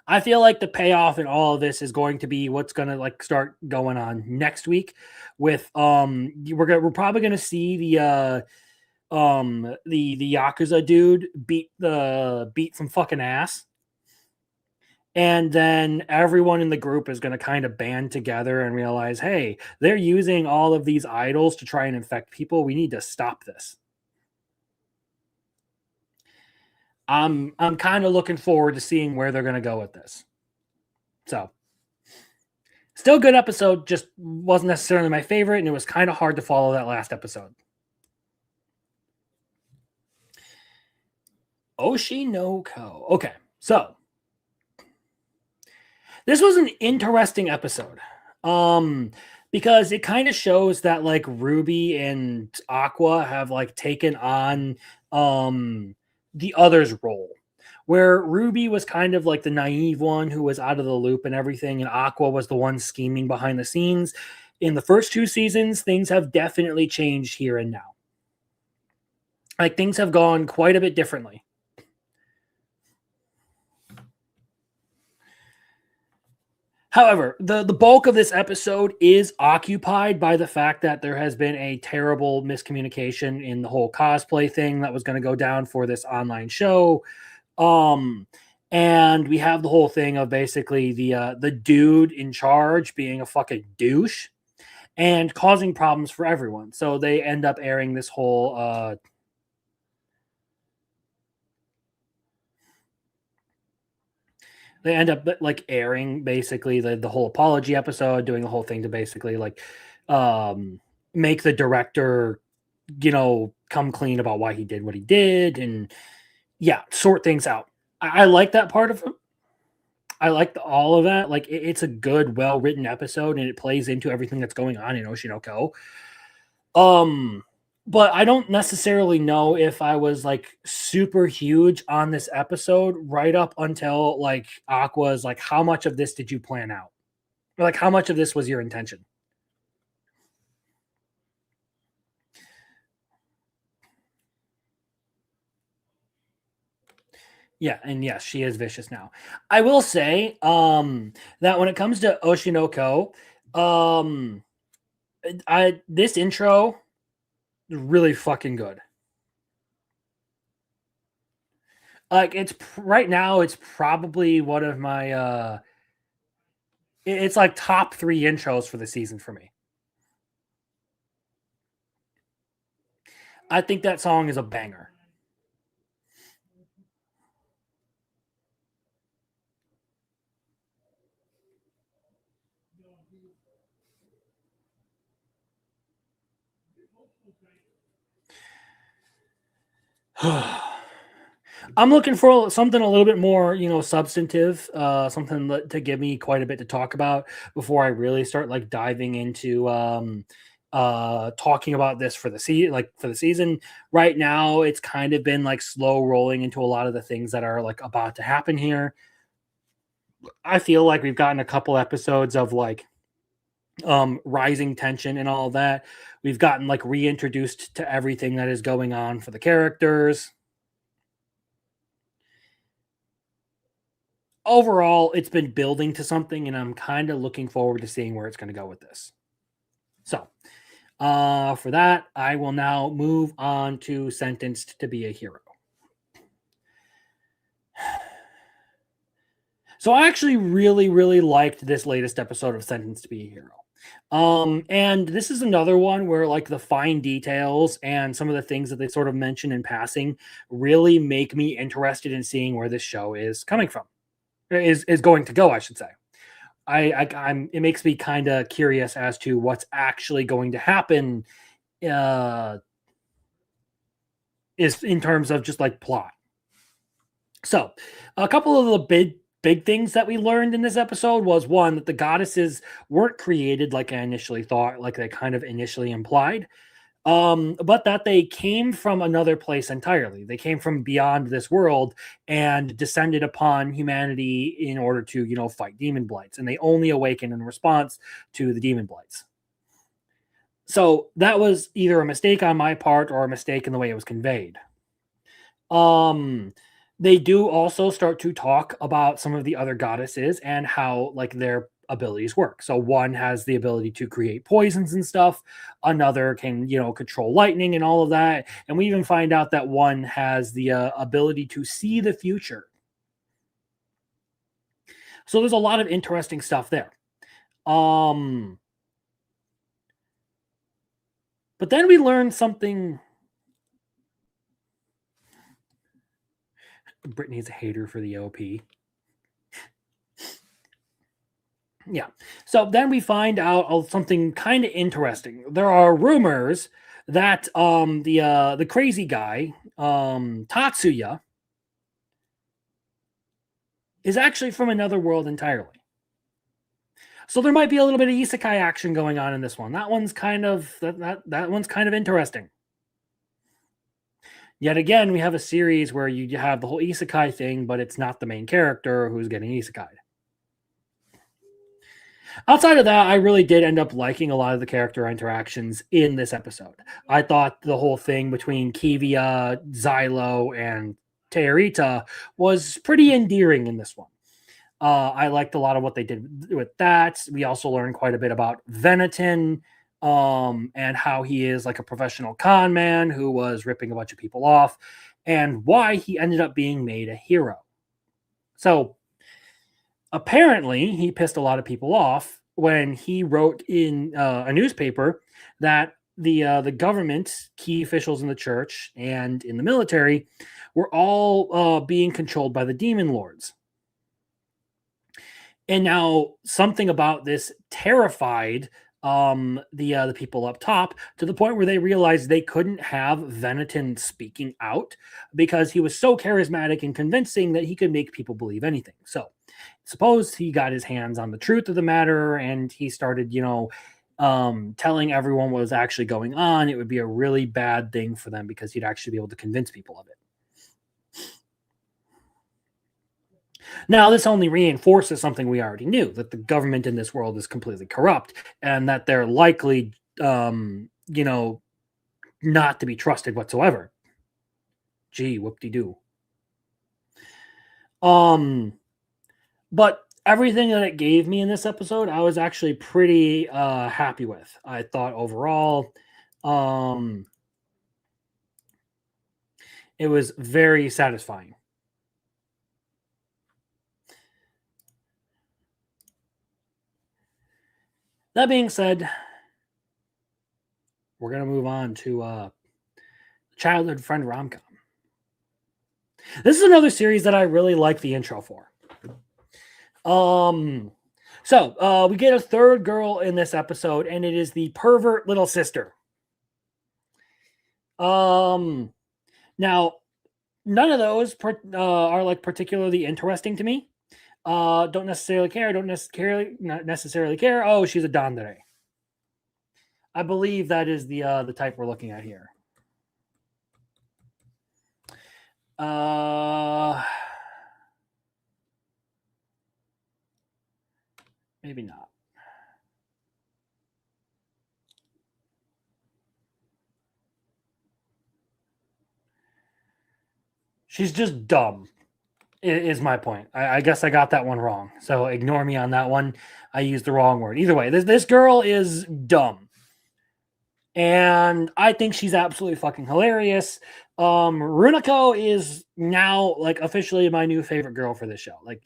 I feel like the payoff in all of this is going to be what's going to like start going on next week with we're probably going to see the Yakuza dude beat some fucking ass. And then everyone in the group is going to kind of band together and realize, hey, they're using all of these idols to try and infect people. We need to stop this. I'm kind of looking forward to seeing where they're going to go with this. So, still good episode, just wasn't necessarily my favorite, and it was kind of hard to follow that last episode. Oshi no Ko. Okay, so this was an interesting episode. Because it kind of shows that like Ruby and Aqua have like taken on the other's role, where Ruby was kind of like the naive one who was out of the loop and everything, and Aqua was the one scheming behind the scenes. In the first 2 seasons, things have definitely changed here and now. Like things have gone quite a bit differently. However, the bulk of this episode is occupied by the fact that there has been a terrible miscommunication in the whole cosplay thing that was going to go down for this online show. And we have the whole thing of basically the dude in charge being a fucking douche and causing problems for everyone. So they end up airing this whole they end up like airing basically the whole apology episode, doing the whole thing to basically like make the director, come clean about why he did what he did and sort things out. I like that part of it. I like all of that. Like it's a good, well written episode, and it plays into everything that's going on in Oshinoko. Um, but I don't necessarily know if I was like super huge on this episode right up until like Aqua's like, how much of this did you plan out? Or like, how much of this was your intention? Yeah, and yes, she is vicious now. I will say that when it comes to Oshinoko, um I this intro is really fucking good. Like right now it's probably one of my it's like top 3 intros for the season for me. I think that song is a banger. I'm looking for something a little bit more, substantive, something to give me quite a bit to talk about before I really start like diving into talking about this for the season. Right now, it's kind of been like slow rolling into a lot of the things that are like about to happen here. I feel like we've gotten a couple episodes of like rising tension and all of that. We've gotten like reintroduced to everything that is going on for the characters. Overall, it's been building to something, and I'm kind of looking forward to seeing where it's going to go with this. So, for that, I will now move on to Sentenced to Be a Hero. So, I actually really, really liked this latest episode of Sentenced to Be a Hero. And this is another one where like the fine details and some of the things that they sort of mention in passing really make me interested in seeing where this show is coming from, is going to go, I should say. I'm it makes me kind of curious as to what's actually going to happen is in terms of just like plot. So, a couple of the big things that we learned in this episode was one that the goddesses weren't created like I initially thought, like they kind of initially implied. But that they came from another place entirely. They came from beyond this world and descended upon humanity in order to, fight demon blights. And they only awaken in response to the demon blights. So that was either a mistake on my part or a mistake in the way it was conveyed. Um, they do also start to talk about some of the other goddesses and how like their abilities work. So one has the ability to create poisons and stuff. Another can, control lightning and all of that. And we even find out that one has the ability to see the future. So there's a lot of interesting stuff there. But then we learn something. Brittany's a hater for the OP. Yeah. So then we find out of something kind of interesting. There are rumors that the crazy guy, Tatsuya, is actually from another world entirely. So there might be a little bit of isekai action going on in this one. That one's kind of that one's kind of interesting. Yet again, we have a series where you have the whole isekai thing, but it's not the main character who's getting isekai'd. Outside of that, I really did end up liking a lot of the character interactions in this episode. I thought the whole thing between Kivia, Xylo, and Teorita was pretty endearing in this one. I liked a lot of what they did with that. We also learned quite a bit about Venetin, and how he is like a professional con man who was ripping a bunch of people off, and why he ended up being made a hero. So apparently, he pissed a lot of people off when he wrote in a newspaper that the government, key officials in the church and in the military, were all being controlled by the demon lords. And now something about this terrified the people up top, to the point where they realized they couldn't have Veneton speaking out because he was so charismatic and convincing that he could make people believe anything. So suppose he got his hands on the truth of the matter and he started, telling everyone what was actually going on. It would be a really bad thing for them because he'd actually be able to convince people of it. Now, this only reinforces something we already knew, that the government in this world is completely corrupt and that they're likely, not to be trusted whatsoever. Gee, whoop-de-doo. But everything that it gave me in this episode, I was actually pretty happy with. I thought overall, it was very satisfying. That being said, we're going to move on to childhood friend rom-com. This is another series that I really like the intro for. So we get a third girl in this episode, and it is the pervert little sister. Now, none of those are like particularly interesting to me. Don't necessarily care. Not necessarily care. Oh, she's a Dandere. I believe that is the type we're looking at here. Maybe not. She's just dumb, is my point. I guess I got that one wrong. So ignore me on that one. I used the wrong word. Either way, this girl is dumb. And I think she's absolutely fucking hilarious. Runako is now like officially my new favorite girl for this show. Like,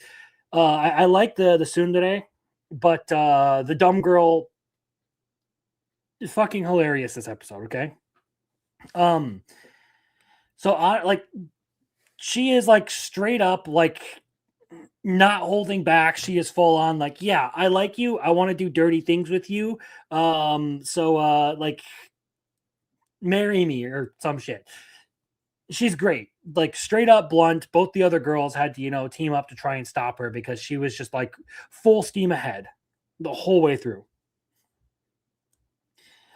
I like the tsundere, but the dumb girl is fucking hilarious this episode. Okay. So I like, she is like straight up like not holding back. She is full on like, yeah, I like you. I want to do dirty things with you. So like marry me or some shit. She's great. Like straight up blunt. Both the other girls had to, team up to try and stop her because she was just like full steam ahead the whole way through.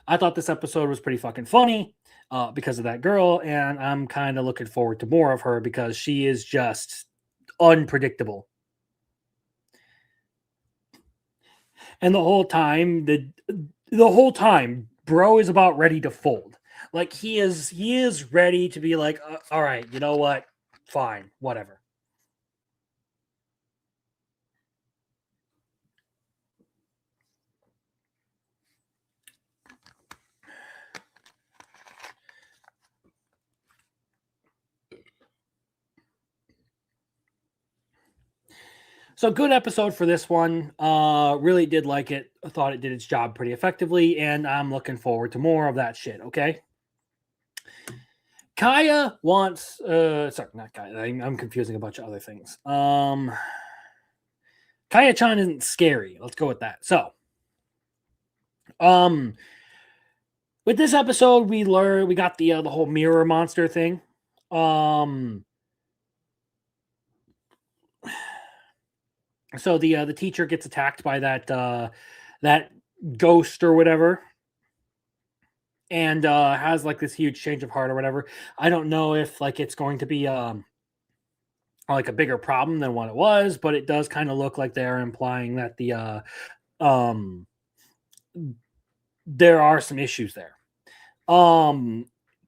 I thought this episode was pretty fucking funny because of that girl, and I'm kind of looking forward to more of her because she is just unpredictable. And the whole time, bro is about ready to fold. Like he is ready to be like, all right, you know what? Fine, whatever. So good episode for this one. Really did like it. I thought it did its job pretty effectively, and I'm looking forward to more of that shit. Okay. Kaya wants sorry, not Kaya. I'm confusing a bunch of other things. Kaya-chan isn't scary. Let's go with that. So, with this episode, we got the whole mirror monster thing. So the teacher gets attacked by that ghost or whatever, and has like this huge change of heart or whatever. I don't know if like it's going to be like a bigger problem than what it was, but it does kind of look like they're implying that there are some issues there.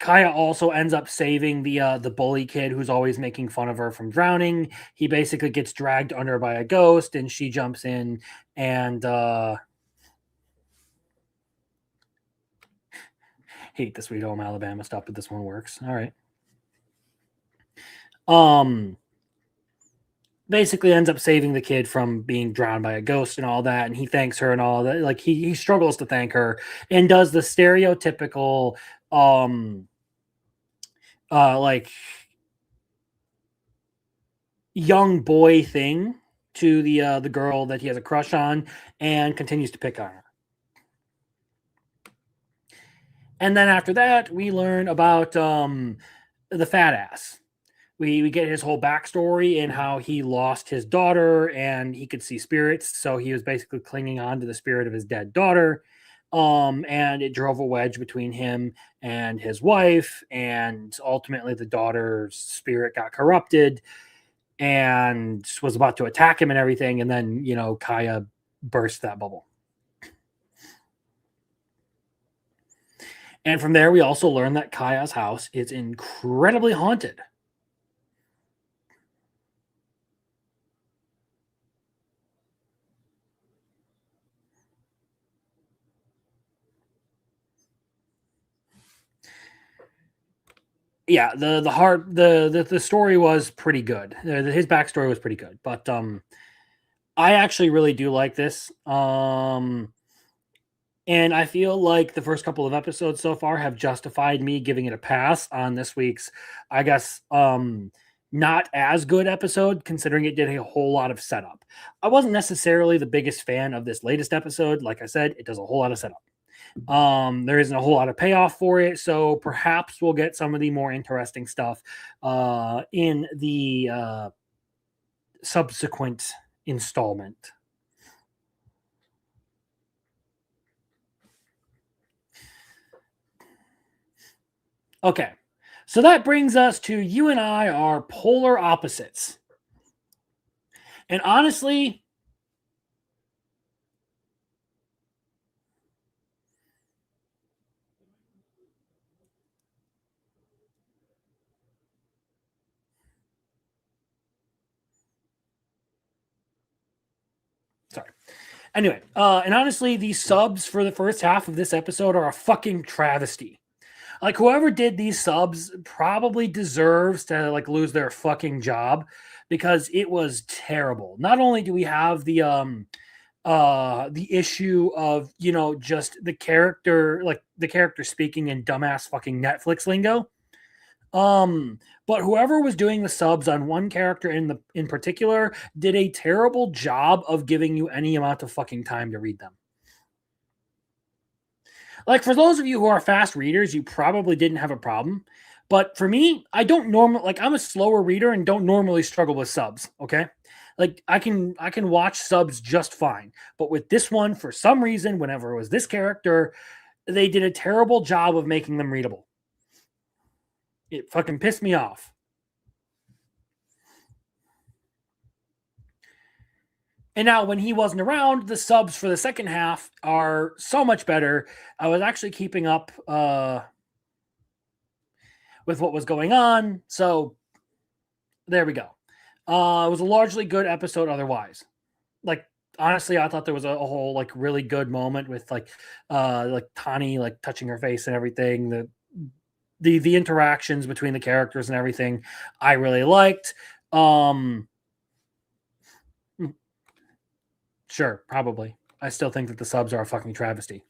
Kaya also ends up saving the bully kid who's always making fun of her from drowning. He basically gets dragged under by a ghost, and she jumps in and hate the Sweet Home Alabama stuff, but this one works. All right. Basically ends up saving the kid from being drowned by a ghost and all that, and he thanks her and all that. Like he struggles to thank her and does the stereotypical like young boy thing to the girl that he has a crush on and continues to pick on her. And then after that, we learn about the fat ass. We get his whole backstory and how he lost his daughter and he could see spirits. So he was basically clinging on to the spirit of his dead daughter. And it drove a wedge between him and his wife. And ultimately, the daughter's spirit got corrupted and was about to attack him and everything. And then, Kaya burst that bubble. And from there, we also learn that Kaya's house is incredibly haunted. Yeah, the story was pretty good. His backstory was pretty good, but I actually really do like this. And I feel like the first couple of episodes so far have justified me giving it a pass on this week's, I guess, not as good episode, considering it did a whole lot of setup. I wasn't necessarily the biggest fan of this latest episode. Like I said, it does a whole lot of setup. There isn't a whole lot of payoff for it, so perhaps we'll get some of the more interesting stuff in the subsequent installment. Okay, so that brings us to you and I are polar opposites. And honestly, sorry. Anyway, and honestly, these subs for the first half of this episode are a fucking travesty. Like whoever did these subs probably deserves to like lose their fucking job because it was terrible. Not only do we have the issue of just the character speaking in dumbass fucking Netflix lingo, but whoever was doing the subs on one character in particular did a terrible job of giving you any amount of fucking time to read them. Like for those of you who are fast readers, you probably didn't have a problem. But for me, I don't normally like I'm a slower reader and don't normally struggle with subs, okay? Like I can watch subs just fine. But with this one, for some reason, whenever it was this character, they did a terrible job of making them readable. It fucking pissed me off. And now, when he wasn't around, the subs for the second half are so much better. I was actually keeping up with what was going on. So, there we go. It was a largely good episode otherwise. Like, honestly, I thought there was a whole, like, really good moment with, like Tani, like, touching her face and everything. The interactions between the characters and everything, I really liked. Sure, probably. I still think that the subs are a fucking travesty.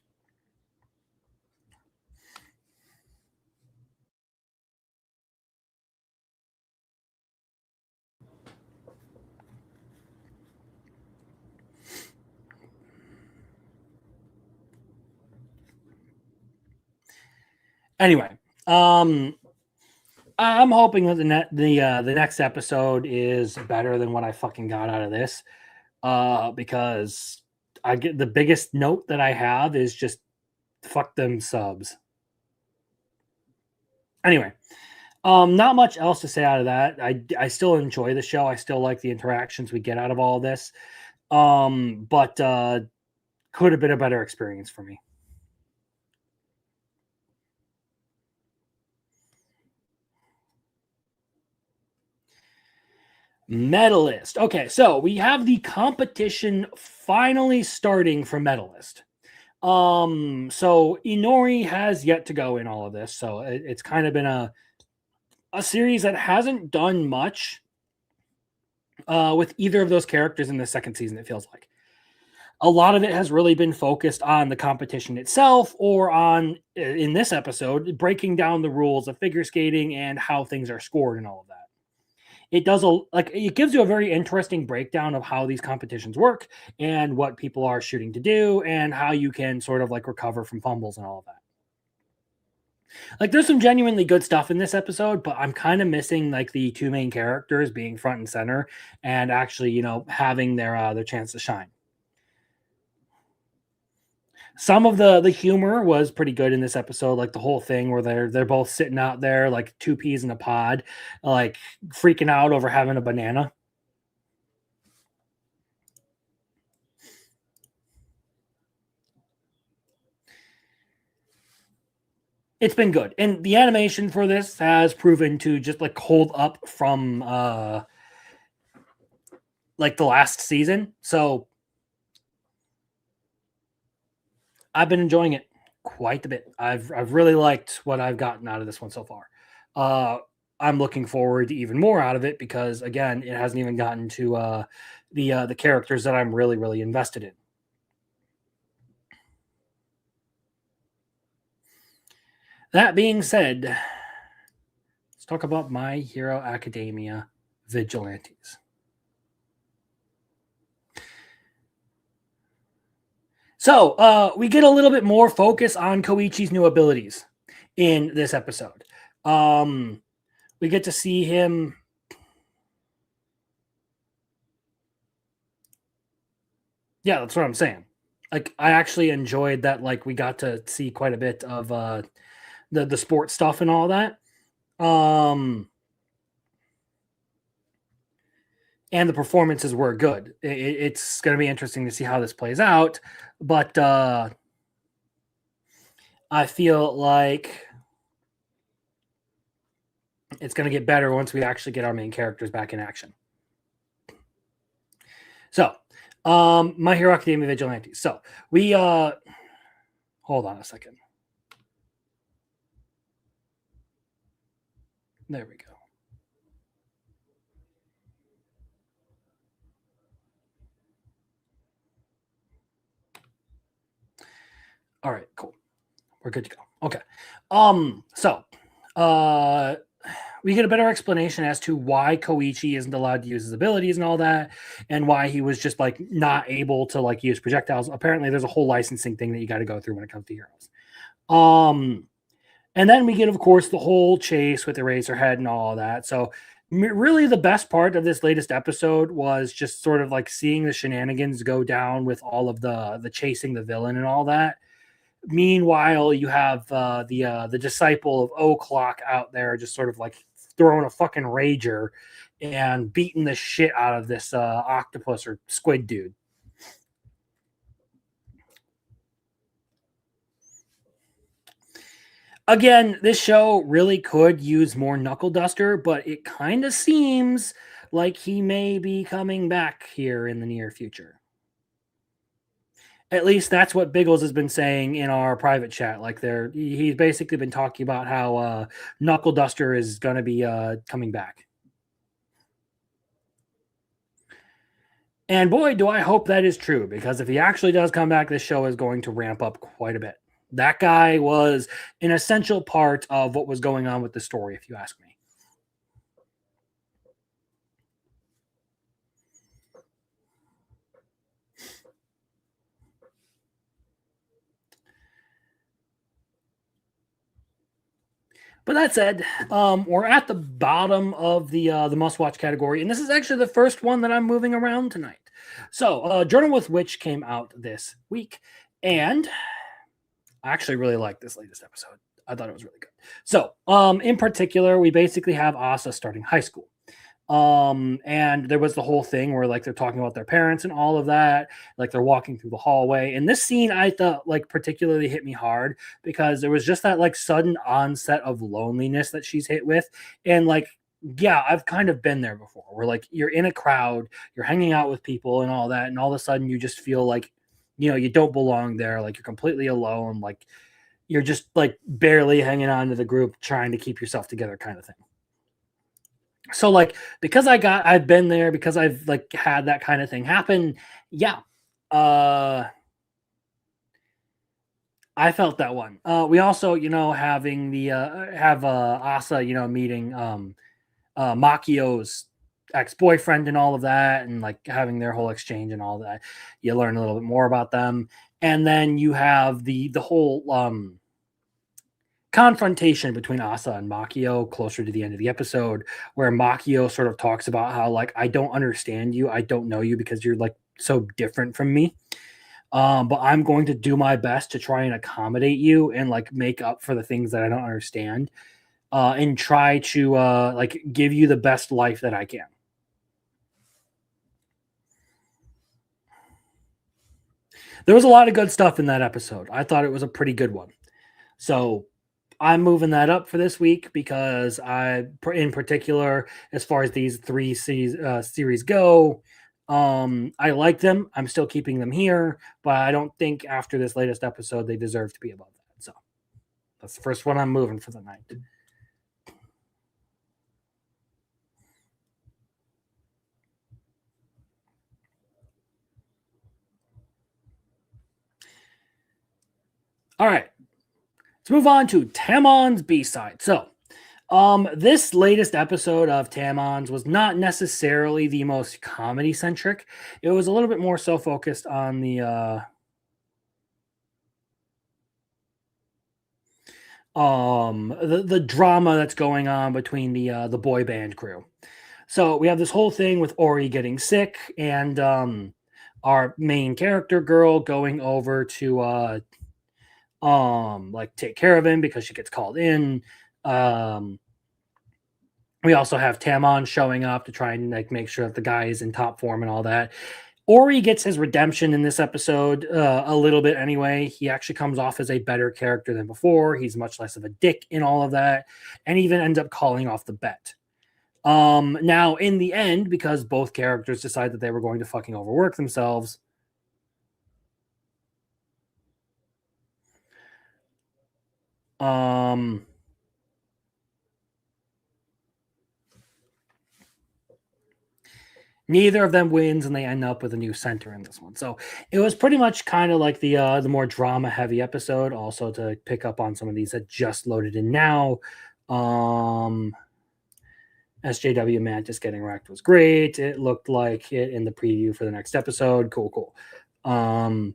Anyway, I'm hoping that the next episode is better than what I fucking got out of this. Because I get the biggest note that I have is just fuck them subs. Anyway, not much else to say out of that. I still enjoy the show. I still like the interactions we get out of all this. But could have been a better experience for me. Medalist. Okay, so we have the competition finally starting for medalist. So Inori has yet to go in all of this, so it's kind of been a series that hasn't done much with either of those characters in the second season. It feels like a lot of it has really been focused on the competition itself, or on in this episode breaking down the rules of figure skating and how things are scored and all of that. It gives you a very interesting breakdown of how these competitions work and what people are shooting to do and how you can sort of like recover from fumbles and all of that. Like there's some genuinely good stuff in this episode, but I'm kind of missing like the two main characters being front and center and actually, having their chance to shine. Some of the humor was pretty good in this episode, like the whole thing where they're both sitting out there like two peas in a pod, like freaking out over having a banana. It's been good. And the animation for this has proven to just like hold up from like the last season. So I've been enjoying it quite a bit. I've really liked what I've gotten out of this one so far. I'm looking forward to even more out of it because again, it hasn't even gotten to the characters that I'm really invested in. That being said, let's talk about My Hero Academia Vigilantes. So we get a little bit more focus on Koichi's new abilities in this episode. We get to see him. Yeah, that's what I'm saying. Like, I actually enjoyed that. Like, we got to see quite a bit of the sports stuff and all that. And the performances were good. It's going to be interesting to see how this plays out, but I feel like it's going to get better once we actually get our main characters back in action. So, My Hero Academia Vigilantes. So, we hold on a second. There we go. All right, cool. We're good to go. Okay. So we get a better explanation as to why Koichi isn't allowed to use his abilities and all that, and why he was just like not able to like use projectiles. Apparently, there's a whole licensing thing that you got to go through when it comes to heroes. And then we get, of course, the whole chase with Eraserhead and all of that. So really the best part of this latest episode was just sort of like seeing the shenanigans go down with all of the chasing the villain and all that. Meanwhile, you have the disciple of O'Clock out there just sort of like throwing a fucking rager and beating the shit out of this octopus or squid dude. Again, this show really could use more Knuckle Duster, but it kind of seems like he may be coming back here in the near future. At least that's what Biggles has been saying in our private chat. Like he's basically been talking about how Knuckle Duster is going to be coming back. And boy, do I hope that is true, because if he actually does come back, this show is going to ramp up quite a bit. That guy was an essential part of what was going on with the story, if you ask me. But that said, we're at the bottom of the must-watch category, and this is actually the first one that I'm moving around tonight. So, Journal with Witch came out this week, and I actually really liked this latest episode. I thought it was really good. So, in particular, we basically have Asa starting high school. And there was the whole thing where like they're talking about their parents and all of that, like they're walking through the hallway. And this scene I thought like particularly hit me hard because there was just that like sudden onset of loneliness that she's hit with. And like, yeah, I've kind of been there before where like you're in a crowd, you're hanging out with people and all that, and all of a sudden you just feel like, you don't belong there, like you're completely alone, like you're just like barely hanging on to the group, trying to keep yourself together, kind of thing. So like because I've been there, because I've like had that kind of thing happen, yeah. I felt that one. We also, having the have Asa, meeting Makio's ex-boyfriend and all of that, and like having their whole exchange and all that. You learn a little bit more about them. And then you have the whole confrontation between Asa and Makio closer to the end of the episode, where Makio sort of talks about how, like, I don't understand you, I don't know you because you're like so different from me. But I'm going to do my best to try and accommodate you and like make up for the things that I don't understand, and try to like give you the best life that I can. There was a lot of good stuff in that episode. I thought it was a pretty good one. So I'm moving that up for this week because in particular, as far as these three series go, I like them. I'm still keeping them here, but I don't think after this latest episode they deserve to be above that. So that's the first one I'm moving for the night. All right, let's move on to Tamon's B-side. So, this latest episode of Tamon's was not necessarily the most comedy centric. It was a little bit more so focused on the drama that's going on between the boy band crew. So we have this whole thing with Ori getting sick and our main character girl going over to like take care of him because she gets called in. We also have Tamon showing up to try and like make sure that the guy is in top form and all that. Ori gets his redemption in this episode a little bit anyway. He actually comes off as a better character than before. He's much less of a dick in all of that, and even ends up calling off the bet. Now in the end, because both characters decide that they were going to fucking overwork themselves, neither of them wins, and they end up with a new center in this one. So it was pretty much kind of like the more drama heavy episode. Also to pick up on some of these that just loaded in now. SJW Mantis getting wrecked was great. It looked like it in the preview for the next episode. Cool. Nice.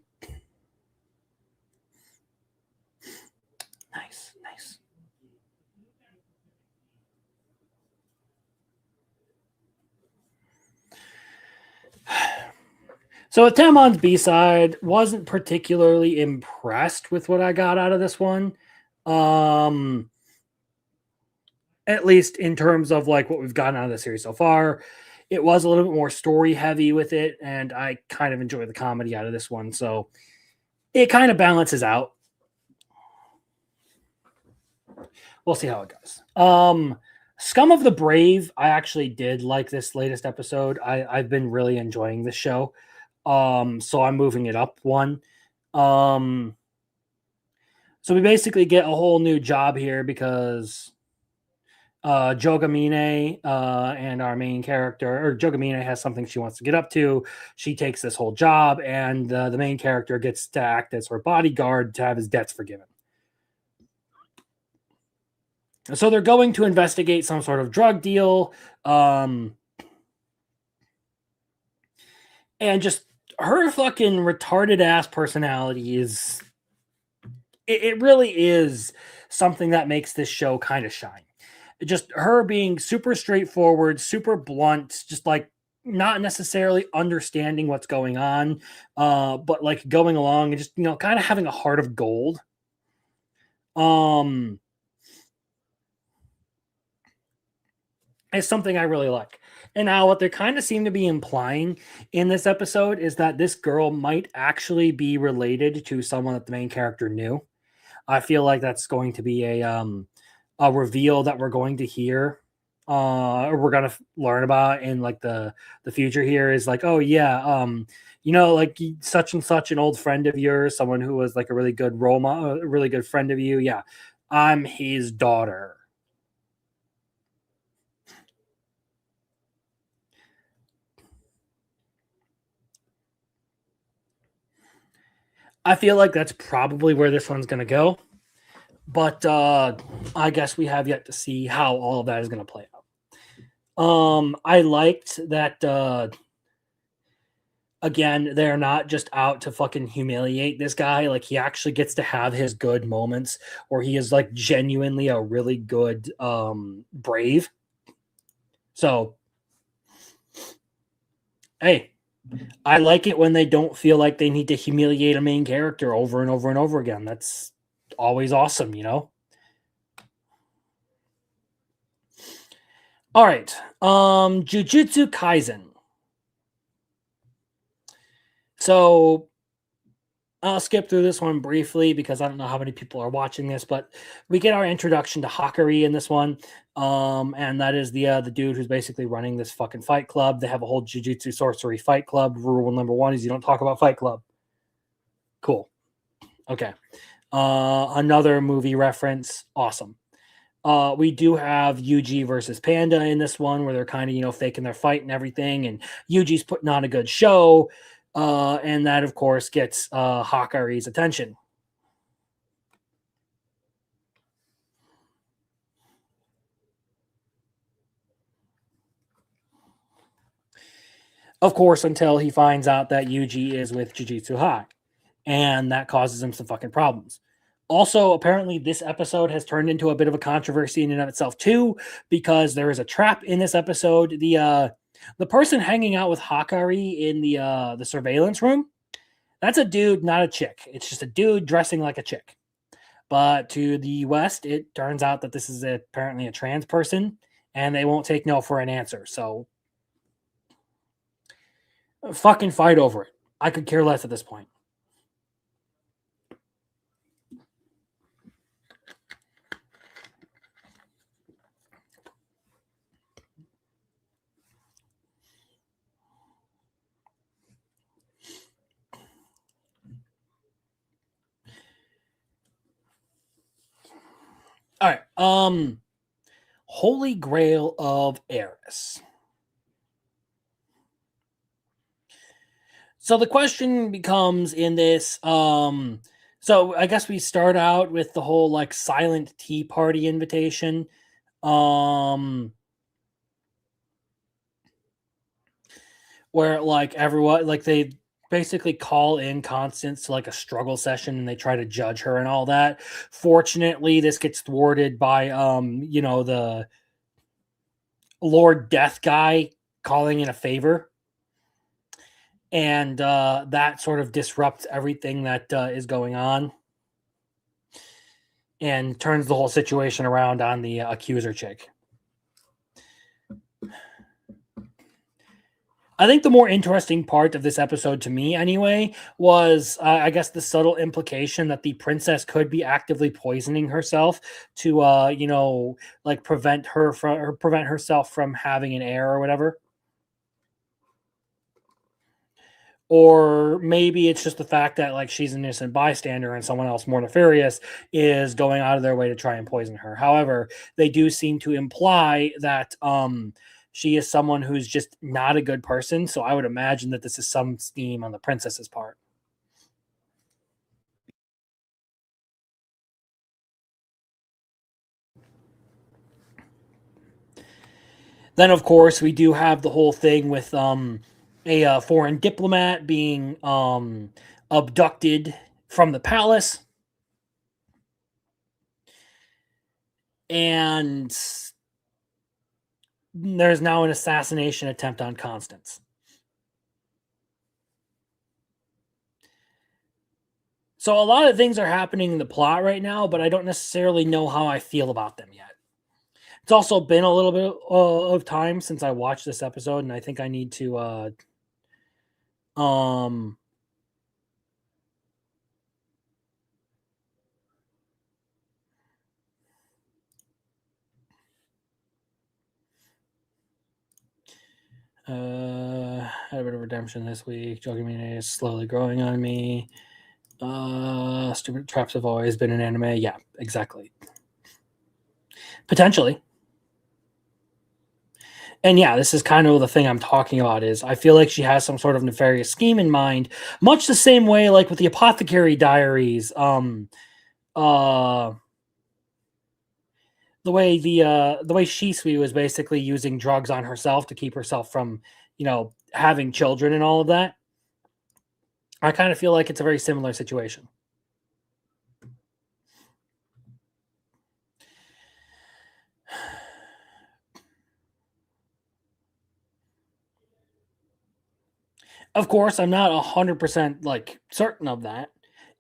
So with Tamon's B-side, wasn't particularly impressed with what I got out of this one. At least in terms of like what we've gotten out of the series so far. It was a little bit more story heavy with it, and I kind of enjoy the comedy out of this one. So it kind of balances out. We'll see how it goes. Scum of the Brave, I actually did like this latest episode. I've been really enjoying this show. So I'm moving it up one. So we basically get a whole new job here because Jogamine and our main character, or Jogamine has something she wants to get up to. She takes this whole job, and the main character gets to act as her bodyguard to have his debts forgiven. So they're going to investigate some sort of drug deal. And just her fucking retarded ass personality is, it really is something that makes this show kind of shine. Just her being super straightforward, super blunt, just like not necessarily understanding what's going on, but like going along and just, you know, kind of having a heart of gold. Is something I really like. And now what they kind of seem to be implying in this episode is that this girl might actually be related to someone that the main character knew. I feel like that's going to be a reveal that we're going to hear, or we're going to learn about in like the future here is like, oh yeah, you know, like such and such an old friend of yours, someone who was like a really good role model, a really good friend of you. Yeah, I'm his daughter. I feel like that's probably where this one's going to go. But I guess we have yet to see how all of that is going to play out. I liked that again, they're not just out to fucking humiliate this guy. Like, he actually gets to have his good moments where he is like genuinely a really good brave. So, hey, I like it when they don't feel like they need to humiliate a main character over and over and over again. That's always awesome, you know? All right. Jujutsu Kaisen. So I'll skip through this one briefly because I don't know how many people are watching this, but we get our introduction to Hakari in this one. And that is the dude who's basically running this fucking fight club. They have a whole Jujutsu sorcery fight club. Rule number one is you don't talk about fight club. Cool. Okay. Another movie reference. Awesome. We do have Yuji versus Panda in this one where they're kind of, you know, faking their fight and everything. And Yuji's putting on a good show. And that, of course, gets Hakari's attention. Of course, until he finds out that Yuji is with Jujutsu High. And that causes him some fucking problems. Also, apparently, this episode has turned into a bit of a controversy in and of itself, too, because there is a trap in this episode. The person hanging out with Hakari in the surveillance room, that's a dude, not a chick. It's just a dude dressing like a chick. But to the West, it turns out that this is apparently a trans person, and they won't take no for an answer. So, fucking fight over it. I could care less at this point. All right. Holy Grail of Eris. So the question becomes in this, so I guess we start out with the whole like silent tea party invitation. Where like everyone like they basically call in Constance to like a struggle session and they try to judge her and all that. Fortunately, this gets thwarted by you know, the Lord Death guy calling in a favor. And that sort of disrupts everything that is going on and turns the whole situation around on the accuser chick. I think the more interesting part of this episode to me, anyway, was I guess the subtle implication that the princess could be actively poisoning herself to, you know, like prevent herself from having an heir or whatever. Or maybe it's just the fact that like she's an innocent bystander and someone else more nefarious is going out of their way to try and poison her. However, they do seem to imply that she is someone who's just not a good person. So I would imagine that this is some scheme on the princess's part. Then, of course, we do have the whole thing with a foreign diplomat being abducted from the palace. And there's now an assassination attempt on Constance. So a lot of things are happening in the plot right now, but I don't necessarily know how I feel about them yet. It's also been a little bit of time since I watched this episode, and I think I need to um had a bit of redemption this week. Jogging Mania is slowly growing on me. Stupid traps have always been an anime. Yeah, exactly. Potentially. And yeah, this is kind of the thing I'm talking about is I feel like she has some sort of nefarious scheme in mind, much the same way like with the Apothecary Diaries. The way the way Shisui was basically using drugs on herself to keep herself from, you know, having children and all of that. I kind of feel like it's a very similar situation. Of course, I'm not 100% like certain of that.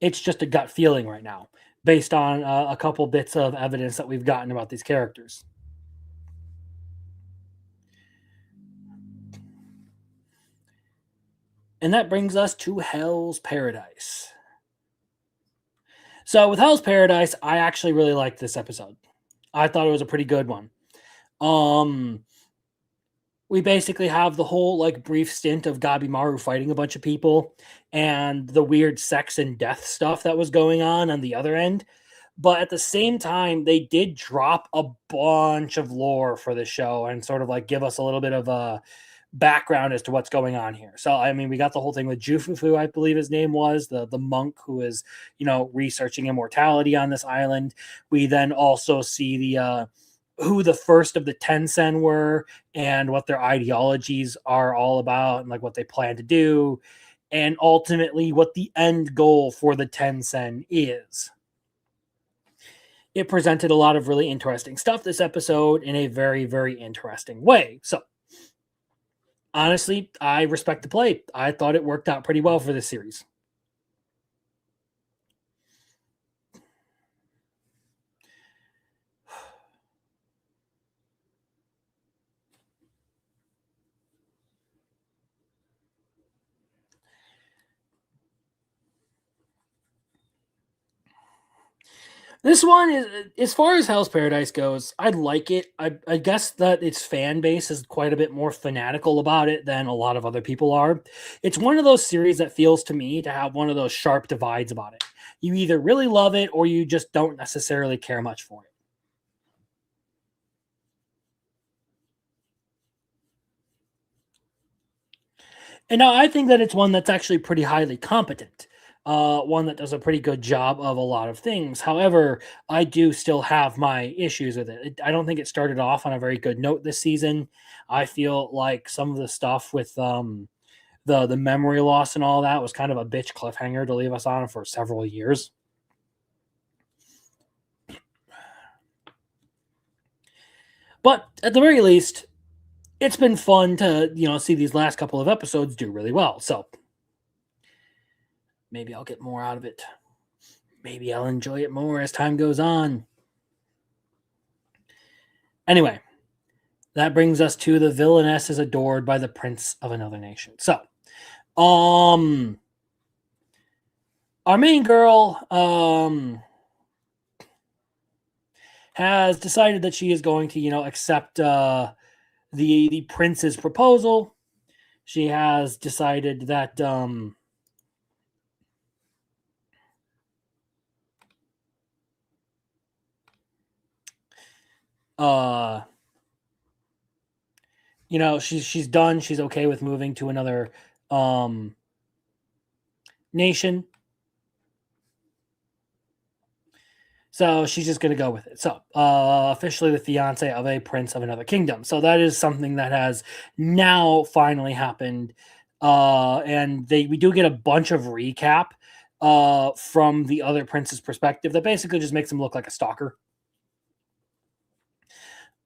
It's just a gut feeling right now based on a couple bits of evidence that we've gotten about these characters. And that brings us to Hell's Paradise. So with Hell's Paradise, I actually really liked this episode. I thought it was a pretty good one. Um we basically have the whole like brief stint of Gabimaru fighting a bunch of people and the weird sex and death stuff that was going on the other end. But at the same time, they did drop a bunch of lore for the show and sort of like give us a little bit of a background as to what's going on here. So I mean, we got the whole thing with Jufufu, I believe his name was, the monk who is, researching immortality on this island. We then also see the who the first of the Tensen were and what their ideologies are all about and like what they plan to do, and ultimately what the end goal for the Tensen is. It presented a lot of really interesting stuff this episode in a very, very interesting way. So, honestly, I respect the play. I thought it worked out pretty well for this series. This one is, as far as Hell's Paradise goes, I like it. I guess that its fan base is quite a bit more fanatical about it than a lot of other people are. It's one of those series that feels to me to have one of those sharp divides about it. You either really love it or you just don't necessarily care much for it. And now I think that it's one that's actually pretty highly competent. One that does a pretty good job of a lot of things. However, I do still have my issues with it. I don't think it started off on a very good note this season. I feel like some of the stuff with the memory loss and all that was kind of a bitch cliffhanger to leave us on for several years. But at the very least, it's been fun to see these last couple of episodes do really well. So maybe I'll get more out of it. Maybe I'll enjoy it more as time goes on. Anyway, that brings us to the villainess is adored by the prince of another nation. So, our main girl has decided that she is going to accept the prince's proposal. She has decided that she's done. She's okay with moving to another nation. So she's just going to go with it. So officially the fiance of a prince of another kingdom. So that is something that has now finally happened. And we do get a bunch of recap from the other prince's perspective that basically just makes him look like a stalker.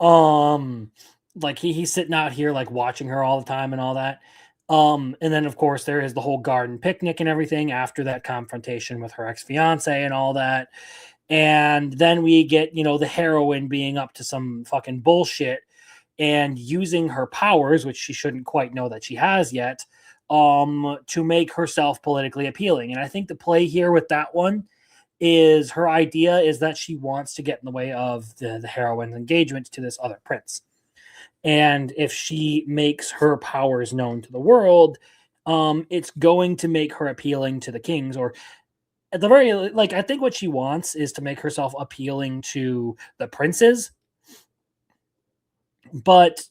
Like he's sitting out here like watching her all the time and all that. And then of course there is the whole garden picnic and everything after that confrontation with her ex-fiance and all that. And then we get, the heroine being up to some fucking bullshit and using her powers, which she shouldn't quite know that she has yet, to make herself politically appealing. And I think the play here with that one is her idea is that she wants to get in the way of the heroine's engagement to this other prince. And if she makes her powers known to the world, it's going to make her appealing to the kings, or at the very I think what she wants is to make herself appealing to the princes. But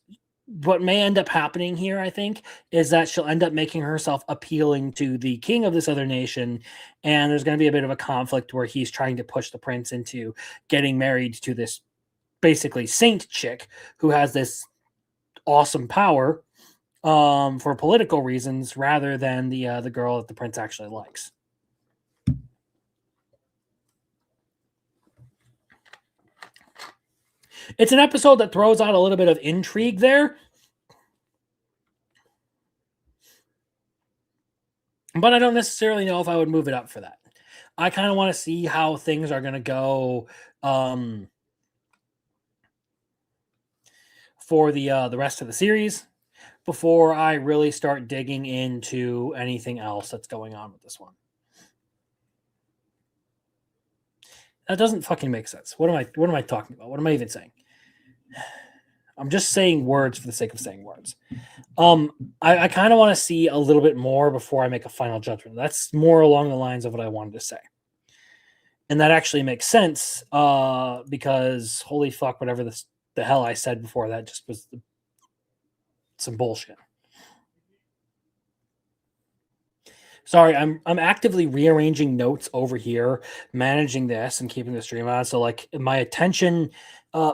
what may end up happening here, I think, is that she'll end up making herself appealing to the king of this other nation, and there's going to be a bit of a conflict where he's trying to push the prince into getting married to this basically saint chick who has this awesome power, for political reasons rather than the girl that the prince actually likes. It's an episode that throws out a little bit of intrigue there, but I don't necessarily know if I would move it up for that. I kind of want to see how things are going to go for the rest of the series before I really start digging into anything else that's going on with this one. That doesn't fucking make sense. What am I talking about? What am I even saying? I'm just saying words for the sake of saying words. I kind of want to see a little bit more before I make a final judgment. That's more along the lines of what I wanted to say. And that actually makes sense because holy fuck, whatever the hell I said before that just was some bullshit. Sorry, I'm actively rearranging notes over here, managing this and keeping the stream on. So like my attention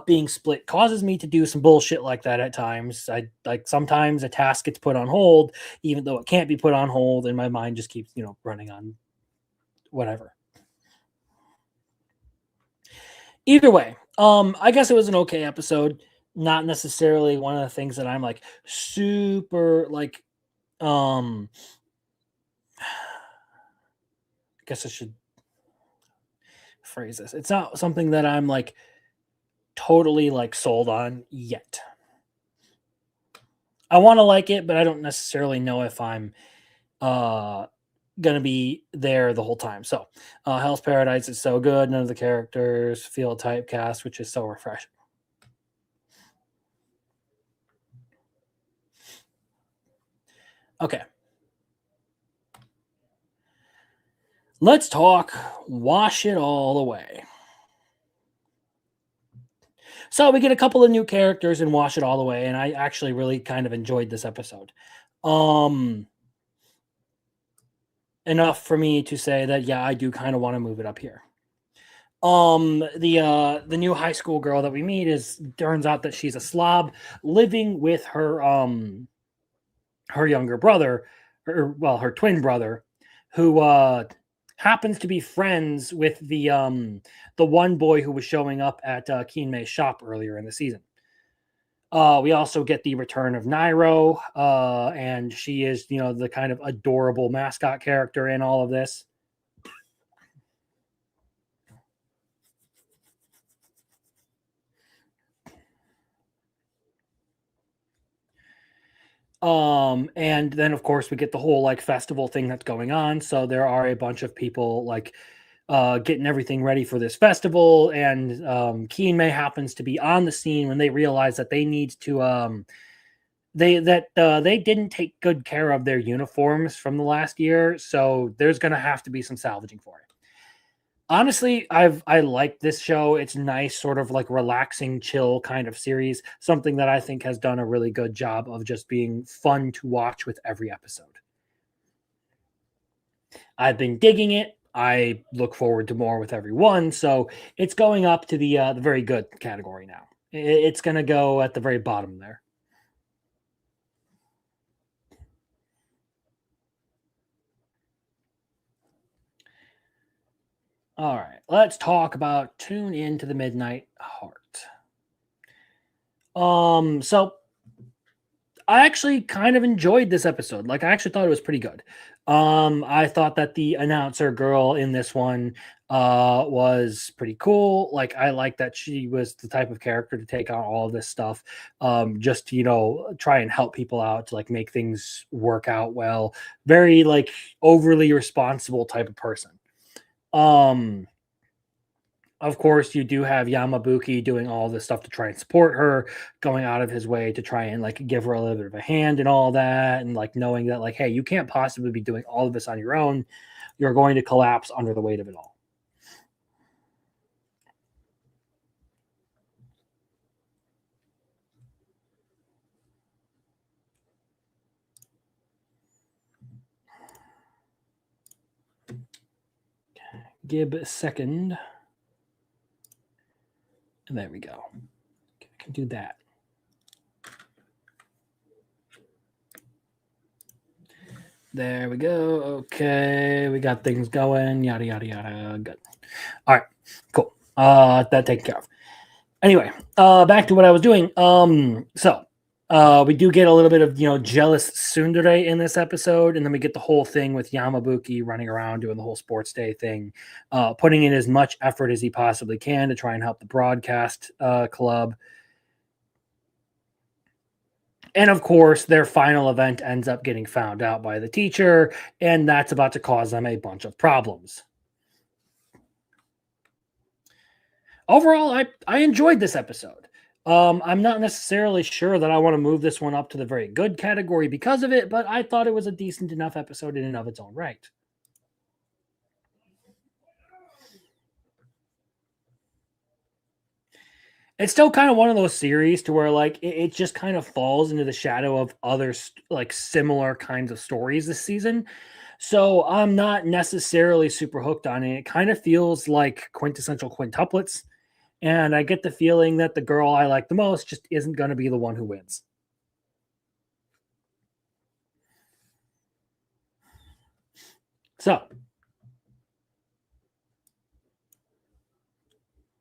being split causes me to do some bullshit like that at times. I like sometimes a task gets put on hold, even though it can't be put on hold, and my mind just keeps, running on whatever. Either way, I guess it was an okay episode. Not necessarily one of the things that I'm like super like I guess I should phrase this. It's not something that I'm like totally like sold on yet. I want to like it, but I don't necessarily know if I'm gonna be there the whole time. So Hell's Paradise is so good. None of the characters feel typecast, which is so refreshing. Okay. Let's talk Wash It All Away. So we get a couple of new characters in Wash It All Away, and I actually really kind of enjoyed this episode. Enough for me to say that yeah, I do kind of want to move it up here. The new high school girl that we meet turns out that she's a slob living with her younger brother, her twin brother, who happens to be friends with the one boy who was showing up at Keen May's shop earlier in the season. We also get the return of Nairo, and she is, the kind of adorable mascot character in all of this. And then of course we get the whole like festival thing that's going on. So there are a bunch of people like getting everything ready for this festival, and Keen May happens to be on the scene when they realize that they need to they didn't take good care of their uniforms from the last year, so there's gonna have to be some salvaging for it. Honestly, I like this show. It's nice, sort of like relaxing, chill kind of series. Something that I think has done a really good job of just being fun to watch with every episode. I've been digging it. I look forward to more with every one. So it's going up to the very good category now. It's going to go at the very bottom there. All right, let's talk about Tune Into the Midnight Heart. So I actually kind of enjoyed this episode. Like I actually thought it was pretty good. I thought that the announcer girl in this one was pretty cool. Like I like that she was the type of character to take on all of this stuff, just to, try and help people out to like make things work out well. Very like overly responsible type of person. Of course, you do have Yamabuki doing all this stuff to try and support her, going out of his way to try and like give her a little bit of a hand and all that, and like knowing that like, hey, you can't possibly be doing all of this on your own. You're going to collapse under the weight of it all. Give a second. And there we go. I can do that. There we go. Okay, we got things going. Yada yada yada. Good. All right, cool. That taken care of. Anyway, back to what I was doing. We do get a little bit of jealous tsundere in this episode, and then we get the whole thing with Yamabuki running around doing the whole sports day thing, putting in as much effort as he possibly can to try and help the broadcast club. And of course, their final event ends up getting found out by the teacher, and that's about to cause them a bunch of problems. Overall, I enjoyed this episode. I'm not necessarily sure that I want to move this one up to the very good category because of it, but I thought it was a decent enough episode in and of its own right. It's still kind of one of those series to where like it just kind of falls into the shadow of other like similar kinds of stories this season. So I'm not necessarily super hooked on it. It kind of feels like quintessential quintuplets. And I get the feeling that the girl I like the most just isn't going to be the one who wins. So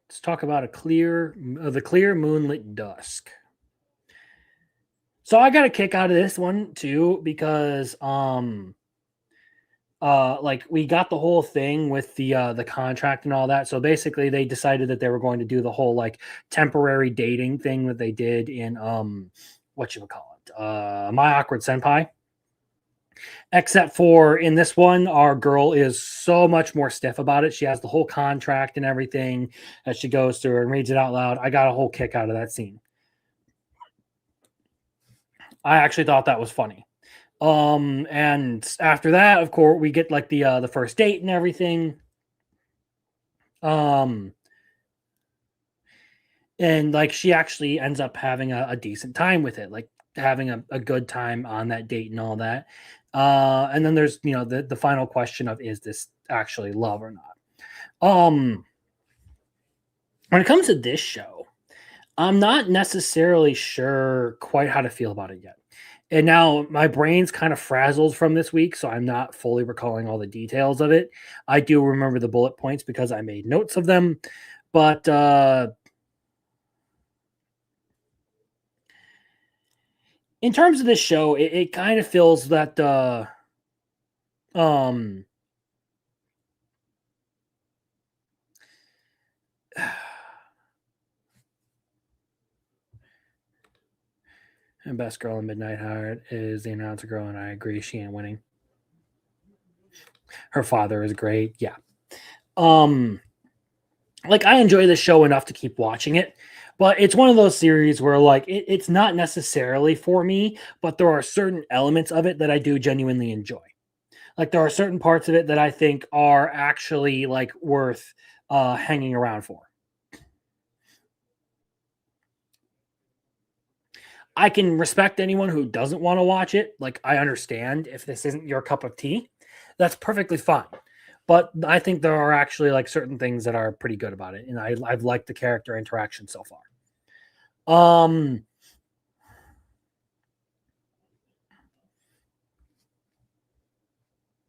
let's talk about the clear moonlit dusk. So I got a kick out of this one too because like we got the whole thing with the contract and all that. So basically they decided that they were going to do the whole like temporary dating thing that they did in what you would call it, My Awkward Senpai. Except for in this one, our girl is so much more stiff about it. She has the whole contract and everything as she goes through and reads it out loud. I got a whole kick out of that scene. I actually thought that was funny. And after that, of course, we get like the first date and everything. And like she actually ends up having a decent time with it, like having a good time on that date and all that. And then there's the final question of, is this actually love or not? When it comes to this show, I'm not necessarily sure quite how to feel about it yet. And now my brain's kind of frazzled from this week, so I'm not fully recalling all the details of it. I do remember the bullet points because I made notes of them, but in terms of this show, it kind of feels that um and best girl in Midnight Heart is the announcer girl, and I agree she ain't winning. Her father is great, yeah. Like I enjoy this show enough to keep watching it, but it's one of those series where like it's not necessarily for me, but there are certain elements of it that I do genuinely enjoy. Like there are certain parts of it that I think are actually like worth hanging around for. I can respect anyone who doesn't want to watch it. Like I understand if this isn't your cup of tea, that's perfectly fine. But I think there are actually like certain things that are pretty good about it, and I've liked the character interaction so far.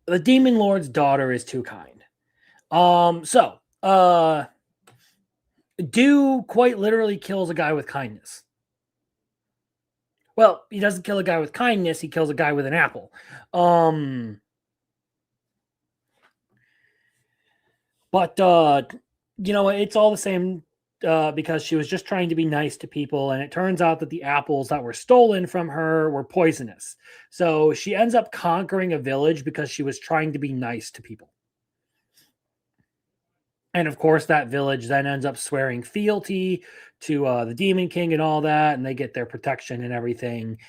The Demon Lord's daughter is too kind. Do quite literally kills a guy with kindness. Well, he doesn't kill a guy with kindness, he kills a guy with an apple. But it's all the same because she was just trying to be nice to people, and it turns out that the apples that were stolen from her were poisonous. So she ends up conquering a village because she was trying to be nice to people. And of course, that village then ends up swearing fealty to the Demon King and all that, and they get their protection and everything.